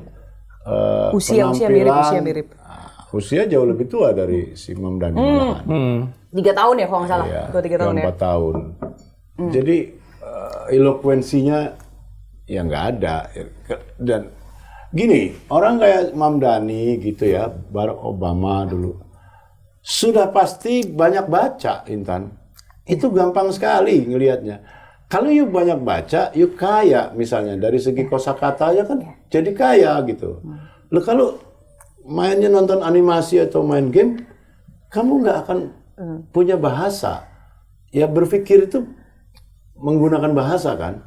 Usia Penampilan, mirip. Usia jauh lebih tua dari si Mam Dhani malahan. 3 tahun ya kalau nggak salah. Iya, 2-3 tahun ya. 4 tahun. Jadi elokuensinya ya nggak ada. Dan gini, orang kayak Mam Dhani gitu ya, Barack Obama dulu, sudah pasti banyak baca, Intan. Itu gampang sekali ngelihatnya. Kalau you banyak baca, you kaya misalnya dari segi kosakatanya kan jadi kaya gitu. Loh kalau mainnya nonton animasi atau main game, kamu nggak akan punya bahasa. Ya berpikir itu menggunakan bahasa kan.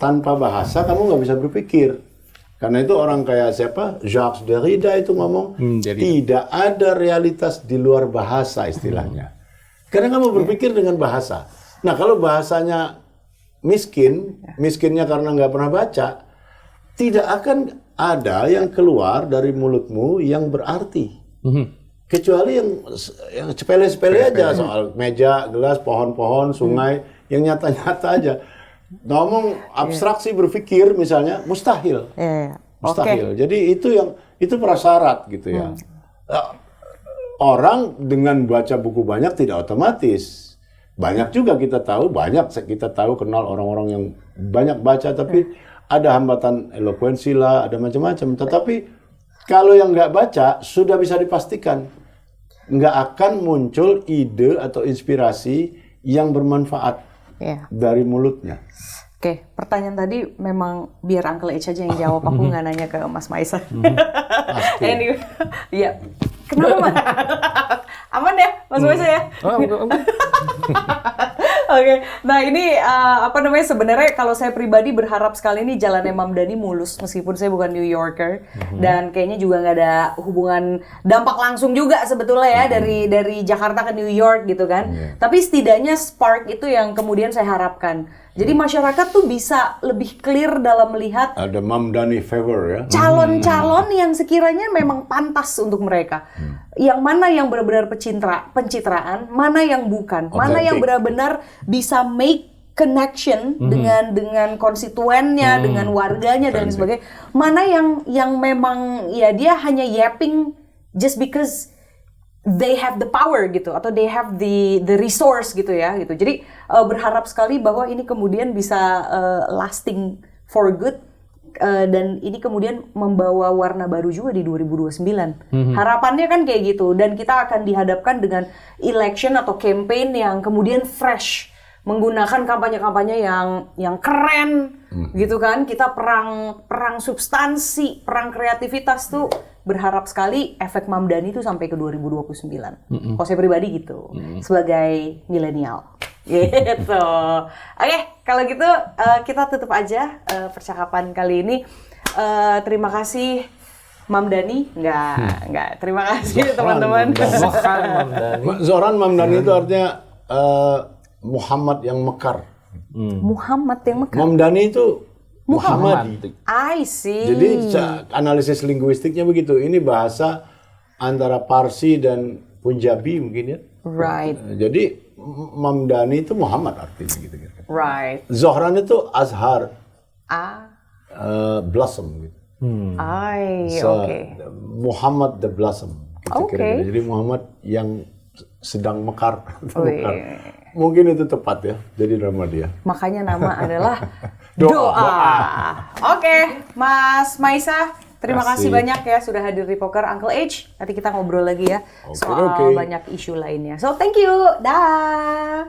Tanpa bahasa kamu nggak bisa berpikir. Karena itu orang kayak siapa? Jacques Derrida itu ngomong, tidak ada realitas di luar bahasa istilahnya. Karena kamu berpikir dengan bahasa. Nah kalau bahasanya miskinnya karena nggak pernah baca, tidak akan ada yang keluar dari mulutmu yang berarti. Kecuali yang sepele-sepele aja soal meja, gelas, pohon-pohon, sungai, yang nyata-nyata aja. Ngomong abstraksi berpikir misalnya mustahil. Mustahil. Jadi itu prasyarat gitu ya. Orang dengan baca buku banyak tidak otomatis. Banyak juga kita tahu kenal orang-orang yang banyak baca tapi ada hambatan elokuensi lah, ada macam-macam. Tetapi kalau yang nggak baca sudah bisa dipastikan nggak akan muncul ide atau inspirasi yang bermanfaat dari mulutnya. Oke, pertanyaan tadi memang biar Uncle H aja yang jawab, aku nggak nanya ke Mas Maisa. Anyway, iya. Kenapa, Mas? Aman ya, Mas Maisa ya? Oke, nah ini sebenarnya kalau saya pribadi berharap sekali ini jalannya Mam Dhani mulus meskipun saya bukan New Yorker dan kayaknya juga nggak ada hubungan dampak langsung juga sebetulnya ya dari Jakarta ke New York gitu kan. Tapi setidaknya spark itu yang kemudian saya harapkan Jadi masyarakat tuh bisa lebih clear dalam melihat Ada Mamdani favor ya. calon-calon yang sekiranya memang pantas untuk mereka. Yang mana yang benar-benar pencitraan, mana yang bukan, mana yang benar-benar bisa make connection dengan konstituennya, dengan warganya dan sebagainya. Mana yang memang ya dia hanya yapping just because they have the power gitu, atau they have the resource gitu ya gitu. Jadi berharap sekali bahwa ini kemudian bisa lasting for good, dan ini kemudian membawa warna baru juga di 2029. Harapannya kan kayak gitu, dan kita akan dihadapkan dengan election atau campaign yang kemudian fresh, menggunakan kampanye-kampanye yang keren gitu kan. Kita perang substansi, perang kreativitas tuh. Berharap sekali efek Mamdani itu sampai ke 2029. Kalau saya pribadi gitu, sebagai milenial. Gitu. Oke, kalau gitu kita tutup aja percakapan kali ini. Terima kasih Mamdani. Enggak. Terima kasih teman-teman. Zohran Mamdani itu artinya Muhammad yang mekar. Muhammad yang mekar. Mamdani itu Muhammadi. I see. Jadi analisis linguistiknya begitu. Ini bahasa antara Parsi dan Punjabi mungkin ya. Right. Jadi Mamdani itu Muhammad artinya gitu. Right. Zohran itu Azhar. Blossom gitu. Oke. Muhammad the Blossom. Gitu kira-kira. Jadi Muhammad yang sedang mekar. Mungkin itu tepat ya. Jadi nama dia. Makanya nama adalah Doa. Oke, Mas Maisa, terima kasih banyak ya sudah hadir di Poker. Uncle H, nanti kita ngobrol lagi ya soal banyak isu lainnya. So, thank you. Dah.